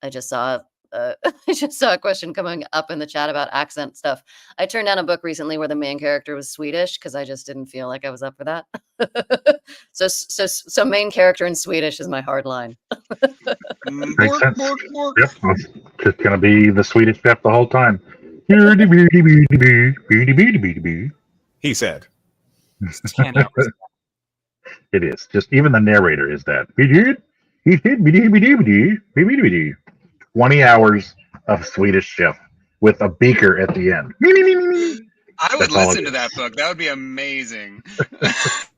Speaker 3: I just saw I just saw a question coming up in the chat about accent stuff. I turned down a book recently where the main character was Swedish because I just didn't feel like I was up for that. So main character in Swedish is my hard line.
Speaker 1: Makes sense. Yep, it's just gonna be the Swedish chef the whole time. It
Speaker 2: He said.
Speaker 6: Can't help it.
Speaker 1: is just even the narrator is that. 20 hours of Swedish chef with a beaker at the end.
Speaker 5: I would
Speaker 1: That's all
Speaker 5: listen
Speaker 1: it
Speaker 5: to
Speaker 1: is.
Speaker 5: that book. That would be amazing.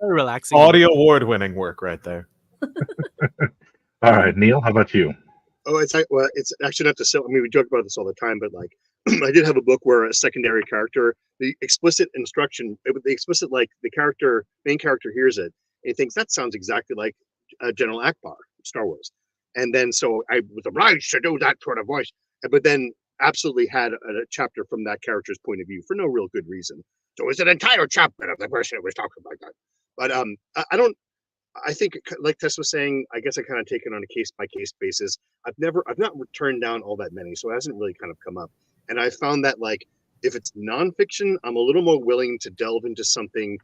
Speaker 6: Very relaxing.
Speaker 2: Audio award-winning work right there.
Speaker 1: All right, Neil, how about you?
Speaker 4: Oh, it's actually not to sell. I mean, we joke about this all the time, but like, I did have a book where a secondary character, the explicit instruction, the explicit the main character hears it and he thinks that sounds exactly like General Akbar, Star Wars, and then so I was obliged to do that sort of voice, but then absolutely had a chapter from that character's point of view for no real good reason. So it's an entire chapter of the person who was talking like that. But I don't. I think, like Tess was saying, I guess I kind of take it on a case by case basis. I've not turned down all that many, so it hasn't really kind of come up. And I found that like if it's nonfiction, I'm a little more willing to delve into something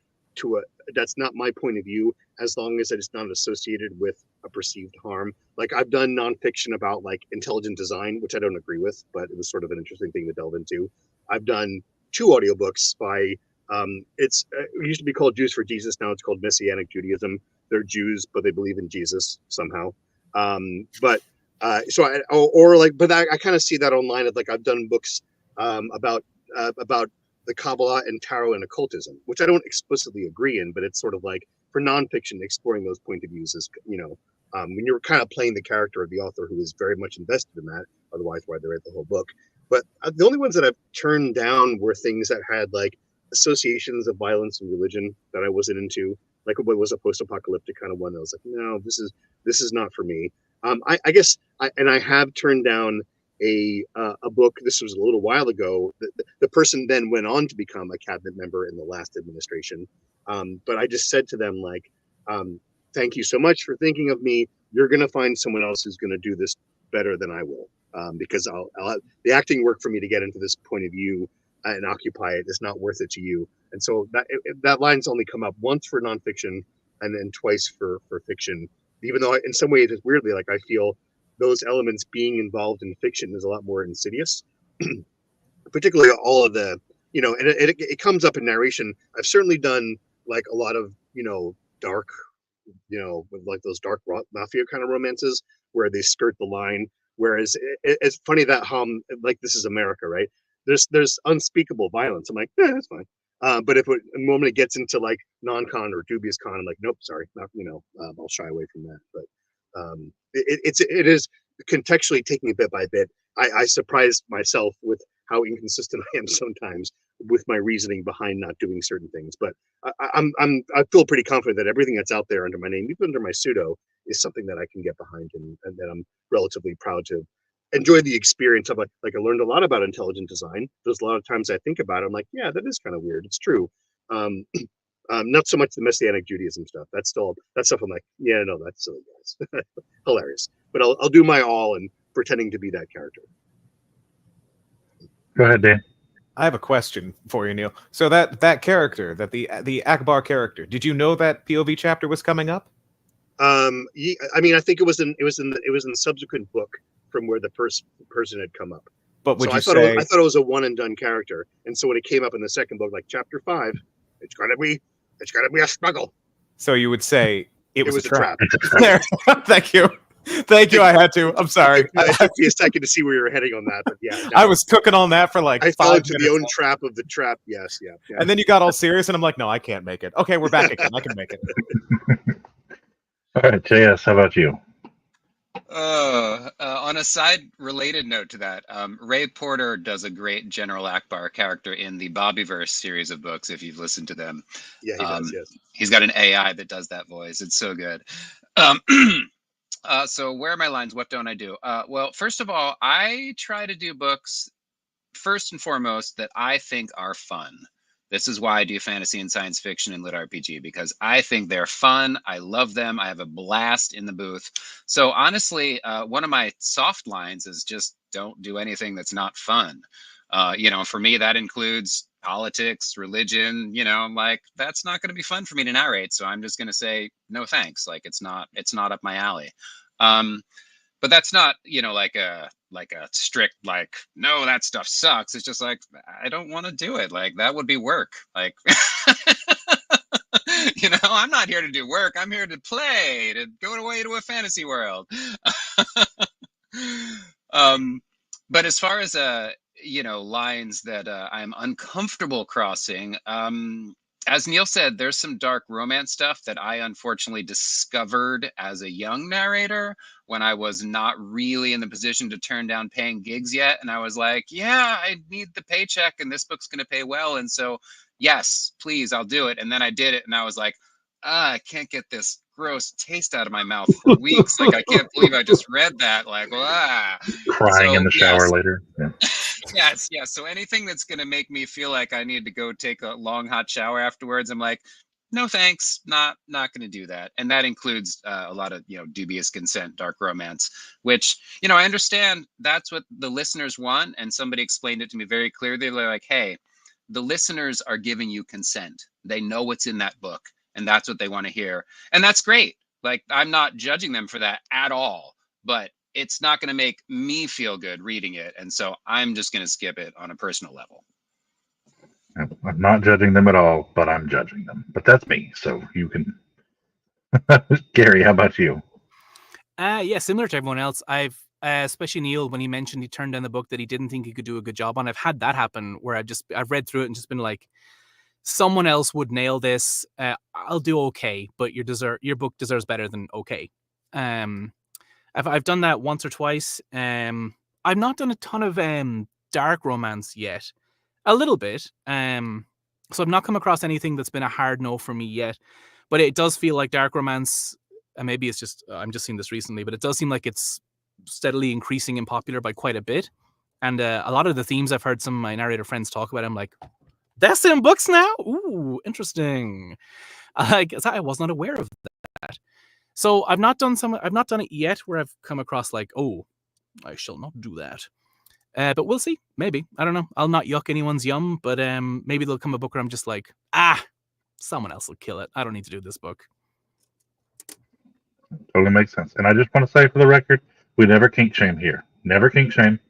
Speaker 4: that's not my point of view, as long as it's not associated with a perceived harm. Like I've done nonfiction about like intelligent design, which I don't agree with, but it was sort of an interesting thing to delve into. I've done 2 audiobooks by it used to be called Jews for Jesus, now it's called Messianic Judaism. They're Jews, but they believe in Jesus somehow. But I kind of see that online. Of like I've done books about the Kabbalah and tarot and occultism, which I don't explicitly agree in, but it's sort of like for nonfiction, exploring those point of views is, when you're kind of playing the character of the author who is very much invested in that. Otherwise, why they write the whole book? But the only ones that I've turned down were things that had like associations of violence and religion that I wasn't into. Like what was a post-apocalyptic kind of one. I was like, no, this is not for me. I guess I have turned down a book. This was a little while ago. The person then went on to become a cabinet member in the last administration. But I just said to them like, thank you so much for thinking of me. You're going to find someone else who's going to do this better than I will, because I'll the acting work for me to get into this point of view and occupy it is not worth it to you. And so that line's only come up once for nonfiction and then twice for fiction, even though in some ways it's weirdly like I feel those elements being involved in fiction is a lot more insidious, particularly all of the, and it comes up in narration. I've certainly done like a lot of, dark, like those dark mafia kind of romances where they skirt the line. Whereas it's funny that like This Is America, right? There's unspeakable violence. I'm like, that's fine. But if the moment it gets into like non-con or dubious con, I'm like, nope, sorry, not, I'll shy away from that. But it is contextually taking it bit by bit. I surprise myself with how inconsistent I am sometimes with my reasoning behind not doing certain things. But I feel pretty confident that everything that's out there under my name, even under my pseudo, is something that I can get behind and that I'm relatively proud to enjoy the experience of. Like I learned a lot about intelligent design. There's a lot of times I think about it, I'm like, yeah, that is kind of weird. It's true. Not so much the Messianic Judaism stuff. That stuff I'm like, yeah, no, that's silly, guys. Hilarious. But I'll do my all in pretending to be that character.
Speaker 1: Go ahead, Dan.
Speaker 2: I have a question for you, Neil. So that character, that the Akbar character, did you know that POV chapter was coming up?
Speaker 4: I mean, I think it was in the subsequent book from where the person had come up.
Speaker 2: But would
Speaker 4: so
Speaker 2: you
Speaker 4: I thought it was a one and done character, and so when it came up in the second book, like chapter 5, it's gotta be a struggle.
Speaker 2: So you would say it was a trap.
Speaker 4: trap.
Speaker 2: There. Thank you. Thank you. I had to. I'm sorry.
Speaker 4: It took me a second to see where you were heading on that, but yeah. No,
Speaker 2: I was cooking on that for like
Speaker 4: I
Speaker 2: 5
Speaker 4: fell into
Speaker 2: minutes.
Speaker 4: the own trap of the trap. Yes, yeah.
Speaker 2: And then you got all serious, and I'm like, no, I can't make it. Okay, we're back again. I can make it.
Speaker 1: All right, JS, how about you?
Speaker 5: On a side related note to that, Ray Porter does a great General Akbar character in the Bobbyverse series of books, if you've listened to them.
Speaker 4: Yeah, he does, yes.
Speaker 5: He's got an AI that does that voice. It's so good. So where are my lines? What don't I do? Well, first of all, I try to do books, first and foremost, that I think are fun. This is why I do fantasy and science fiction and lit RPG, because I think they're fun. I love them. I have a blast in the booth. So honestly, one of my soft lines is just don't do anything that's not fun. For me, that includes politics, religion, like that's not going to be fun for me to narrate. So I'm just going to say, no, thanks. Like it's not up my alley. But that's not, like a strict, like, no, that stuff sucks. It's just like, I don't want to do it. Like, that would be work. Like, I'm not here to do work. I'm here to play, to go away to a fantasy world. But as far as, lines that I'm uncomfortable crossing, as Neil said, there's some dark romance stuff that I unfortunately discovered as a young narrator when I was not really in the position to turn down paying gigs yet. And I was like, yeah, I need the paycheck and this book's going to pay well. And so, yes, please, I'll do it. And then I did it. And I was like, I can't get this gross taste out of my mouth for weeks. Like, I can't believe I just read that. Like,
Speaker 1: Crying in the shower later. Yeah.
Speaker 5: Yes. So anything that's going to make me feel like I need to go take a long hot shower afterwards, I'm like, no thanks, not going to do that. And that includes a lot of dubious consent, dark romance, which I understand that's what the listeners want. And somebody explained it to me very clearly. They're like, hey, the listeners are giving you consent. They know what's in that book, and that's what they want to hear. And that's great. Like, I'm not judging them for that at all, but it's not going to make me feel good reading it. And so I'm just going to skip it on a personal level.
Speaker 1: I'm not judging them at all, but I'm judging them. But that's me, so you can. Gary, how about you?
Speaker 6: Yeah, similar to everyone else. I've, especially Neil, when he mentioned he turned down the book that he didn't think he could do a good job on. I've had that happen where I've read through it and just been like, someone else would nail this. I'll do okay, but your book deserves better than okay. I've done that once or twice. I've not done a ton of dark romance yet. A little bit. So I've not come across anything that's been a hard no for me yet. But it does feel like dark romance, and maybe it's just, I'm just seeing this recently, but it does seem like it's steadily increasing in popular by quite a bit. And a lot of the themes I've heard some of my narrator friends talk about, I'm like, that's in books now? Ooh, interesting. I guess I was not aware of that. So I've not done it yet where I've come across like, oh, I shall not do that. But we'll see. Maybe. I don't know. I'll not yuck anyone's yum, but maybe there'll come a book where I'm just like, someone else will kill it. I don't need to do this book.
Speaker 1: Totally makes sense. And I just want to say for the record, we never kink shame here. Never kink shame.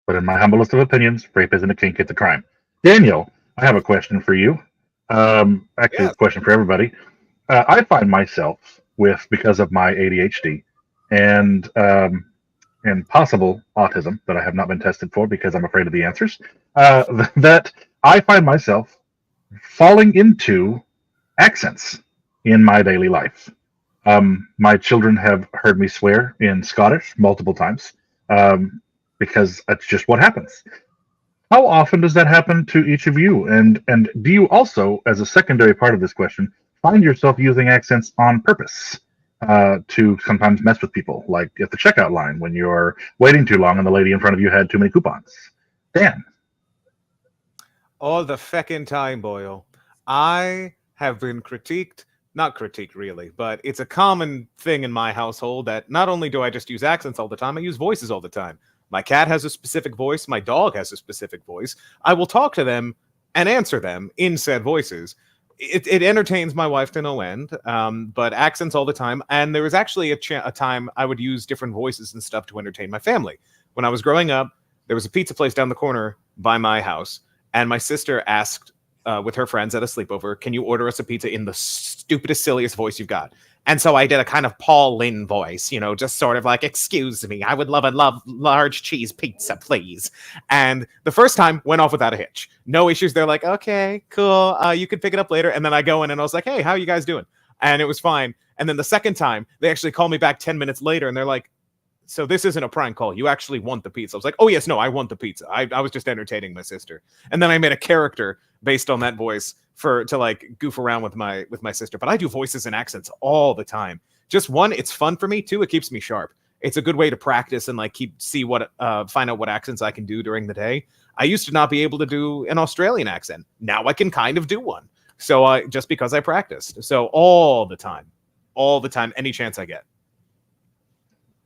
Speaker 1: But in my humblest of opinions, rape isn't a kink, it's a crime. Daniel, I have a question for you. Actually, a question for everybody. I find myself because of my ADHD and possible autism that I have not been tested for because I'm afraid of the answers, that I find myself falling into accents in my daily life. My children have heard me swear in Scottish multiple times because that's just what happens. How often does that happen to each of you? And do you also, as a secondary part of this question, find yourself using accents on purpose to sometimes mess with people, like at the checkout line when you're waiting too long and the lady in front of you had too many coupons? Dan.
Speaker 2: All the feckin' time, Boyle. I have been not critiqued really, but it's a common thing in my household that not only do I just use accents all the time, I use voices all the time. My cat has a specific voice. My dog has a specific voice. I will talk to them and answer them in said voices. It entertains my wife to no end, but accents all the time. And there was actually a time I would use different voices and stuff to entertain my family. When I was growing up, there was a pizza place down the corner by my house, and my sister asked with her friends at a sleepover, can you order us a pizza in the stupidest, silliest voice you've got? And so I did a kind of Paul Lynn voice, just sort of like, excuse me, I would love a large cheese pizza, please. And the first time went off without a hitch. No issues. They're like, okay, cool. You could pick it up later. And then I go in and I was like, hey, how are you guys doing? And it was fine. And then the second time, they actually called me back 10 minutes later and they're like, so this isn't a prank call. You actually want the pizza. I was like, oh, yes, no, I want the pizza. I was just entertaining my sister. And then I made a character based on that voice to like goof around with my sister. But I do voices and accents all the time. Just one, it's fun for me. Two, it keeps me sharp. It's a good way to practice and like find out what accents I can do during the day. I used to not be able to do an Australian accent. Now I can kind of do one. So just because I practiced. So all the time, any chance I get.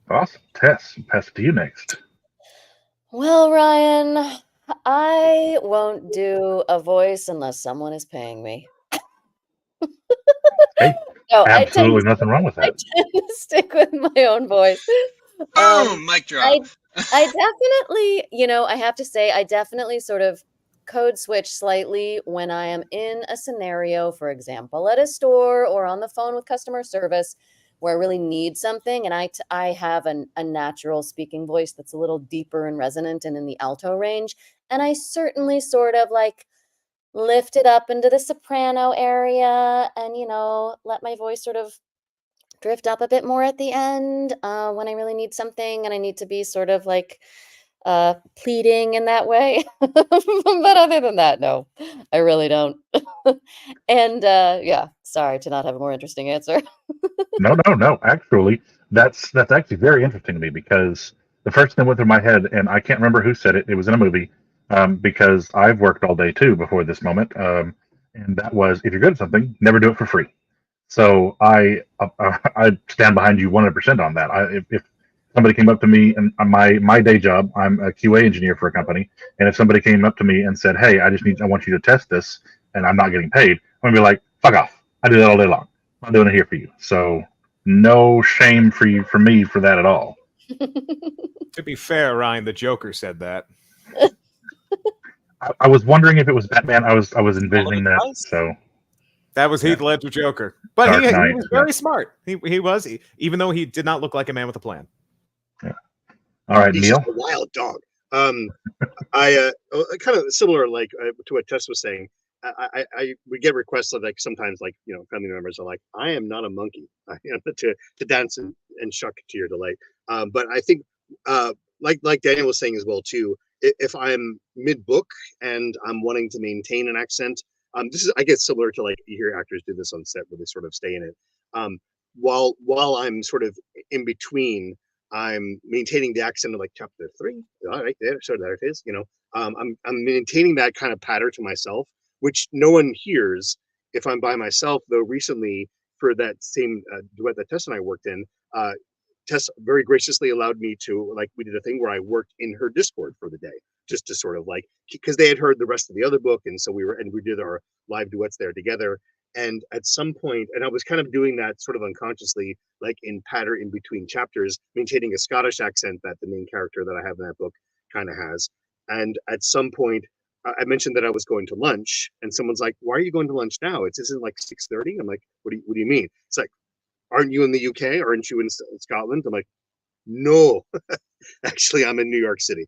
Speaker 1: Awesome. Tess, pass it to you next.
Speaker 3: Well, Ryan, I won't do a voice unless someone is paying me.
Speaker 1: Hey, absolutely nothing wrong with that.
Speaker 3: I tend to stick with my own voice.
Speaker 5: Boom, mic drop.
Speaker 3: I definitely, I have to say, I definitely sort of code switch slightly when I am in a scenario, for example, at a store or on the phone with customer service, where I really need something, and I have a natural speaking voice that's a little deeper and resonant and in the alto range, and I certainly sort of like lift it up into the soprano area and, let my voice sort of drift up a bit more at the end when I really need something and I need to be sort of like pleading in that way. But other than that, no, I really don't. And yeah, sorry to not have a more interesting answer.
Speaker 1: No. Actually, that's actually very interesting to me because the first thing went through my head, and I can't remember who said it. It was in a movie because I've worked all day too before this moment, and that was if you're good at something, never do it for free. So I stand behind you 100% on that. If somebody came up to me and my day job, I'm a QA engineer for a company, and if somebody came up to me and said, "Hey, I want you to test this," and I'm not getting paid, I'm gonna be like, "Fuck off! I do that all day long. I'm doing it here for you." So no shame for me for that at all.
Speaker 2: To be fair, Ryan, the Joker said that.
Speaker 1: I was wondering if it was Batman. I was envisioning that. So
Speaker 2: that was Heath Ledger Joker, but
Speaker 1: Dark
Speaker 2: he
Speaker 1: Knight,
Speaker 2: was very smart. He was, even though he did not look like a man with a plan.
Speaker 1: Yeah. All right,
Speaker 4: He's
Speaker 1: Neil.
Speaker 4: just a wild dog. I kind of similar like to what Tess was saying. I would get requests of like sometimes like family members are like, I am not a monkey, to dance and shuck to your delight. But I think like Daniel was saying as well too, if I'm mid book and I'm wanting to maintain an accent, this is I guess similar to like you hear actors do this on set where they sort of stay in it. While I'm sort of in between, I'm maintaining the accent of like chapter 3. All right, there, so there it is. I'm maintaining that kind of pattern to myself, which no one hears if I'm by myself. Though recently, for that same duet that Tess and I worked in, Tess very graciously allowed me to we did a thing where I worked in her Discord for the day, just to sort of because they had heard the rest of the other book, and so we did our live duets there together. And at some point, and I was kind of doing that sort of unconsciously, like in pattern in between chapters, maintaining a Scottish accent that the main character that I have in that book kind of has. And at some point, I mentioned that I was going to lunch, and someone's like, "Why are you going to lunch now? It isn't like 6:30." I'm like, "What do you mean?" It's like, "Aren't you in the UK? Aren't you in Scotland?" I'm like, "No, actually, I'm in New York City,"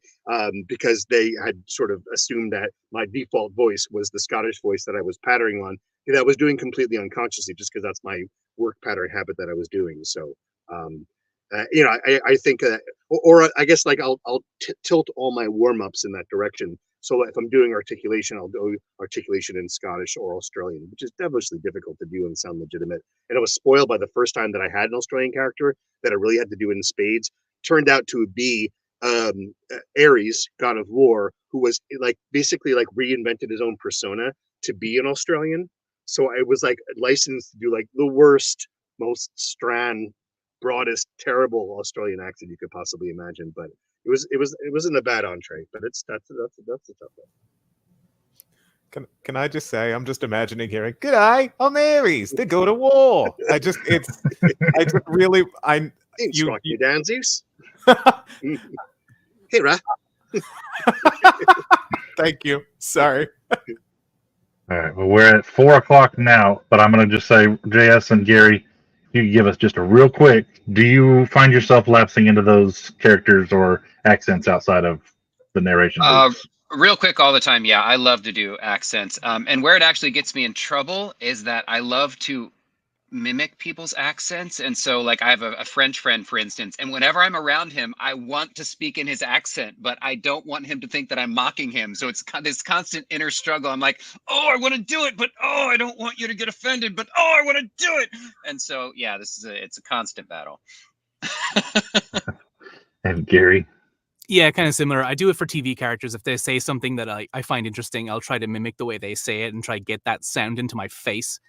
Speaker 4: because they had sort of assumed that my default voice was the Scottish voice that I was patterning on, that I was doing completely unconsciously, just because that's my work pattern habit that I was doing. So, I think, or I guess I'll tilt all my warm ups in that direction. So if I'm doing articulation, I'll do articulation in Scottish or Australian, which is devilishly difficult to do and sound legitimate. And I was spoiled by the first time that I had an Australian character that I really had to do it in spades. Turned out to be Ares, god of war, who was basically reinvented his own persona to be an Australian. So I was licensed to do the worst, most strand, broadest, terrible Australian accent you could possibly imagine. But it wasn't a bad entree, but that's a tough one.
Speaker 2: Can I just say, I'm just imagining hearing, "G'day, I'm Ares. They go to war." I just really,
Speaker 4: you dances. Hey, Ra.
Speaker 2: Thank you. Sorry.
Speaker 1: All right. Well, we're at 4:00 now, but I'm going to just say, JS and Gary, you give us just a real quick, do you find yourself lapsing into those characters or accents outside of the narration booths?
Speaker 5: Real quick all the time. Yeah, I love to do accents. And where it actually gets me in trouble is that I love to mimic people's accents. And so like I have a French friend, for instance, and whenever I'm around him, I want to speak in his accent, but I don't want him to think that I'm mocking him. So it's this constant inner struggle. I'm like, oh, I want to do it, but oh, I don't want you to get offended, but oh, I want to do it. And so, yeah, it's a constant battle.
Speaker 1: And Gary?
Speaker 6: Yeah, kind of similar. I do it for TV characters. If they say something that I find interesting, I'll try to mimic the way they say it and try to get that sound into my face.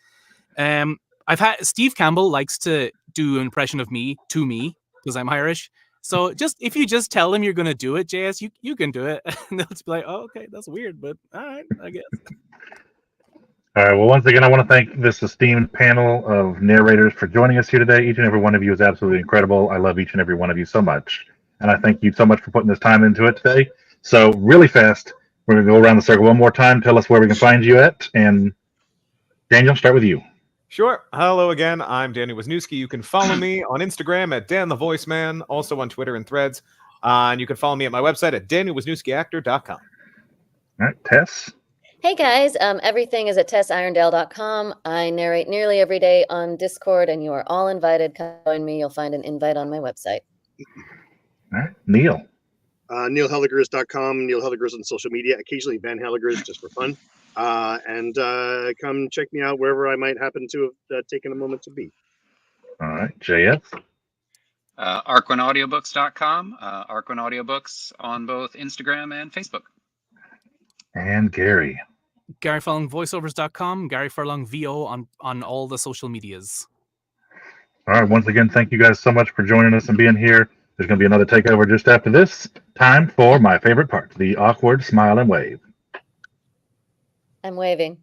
Speaker 6: I've had Steve Campbell likes to do an impression of me to me because I'm Irish. So just if you just tell him you're going to do it, JS, you can do it. And they'll just be like, oh, okay, that's weird, but all right, I guess.
Speaker 1: All right. Well, once again, I want to thank this esteemed panel of narrators for joining us here today. Each and every one of you is absolutely incredible. I love each and every one of you so much. And I thank you so much for putting this time into it today. So really fast, we're going to go around the circle one more time. Tell us where we can find you at. And Daniel, start with you.
Speaker 2: Sure. Hello again. I'm Daniel Wisniewski. You can follow me on Instagram at Dan the Voice Man, also on Twitter and Threads. And you can follow me at my website at danielwisniewskiactor.com.
Speaker 1: All right, Tess.
Speaker 3: Hey guys, everything is at tessirondale.com. I narrate nearly every day on Discord, and you are all invited. Come join me. You'll find an invite on my website.
Speaker 1: All right, Neil.
Speaker 4: NeilHelligers.com, Neil Helligers on social media, occasionally Van Helligers just for fun. And come check me out wherever I might happen to have taken a moment to be.
Speaker 1: All right, JS.
Speaker 5: ArquinAudiobooks.com, Arquin Audiobooks on both Instagram and Facebook.
Speaker 1: And Gary.
Speaker 6: GaryFurlongVoiceovers.com, Gary Furlong VO on all the social medias.
Speaker 1: All right, once again, thank you guys so much for joining us and being here. There's going to be another takeover just after this. Time for my favorite part, the awkward smile and wave.
Speaker 3: I'm waving.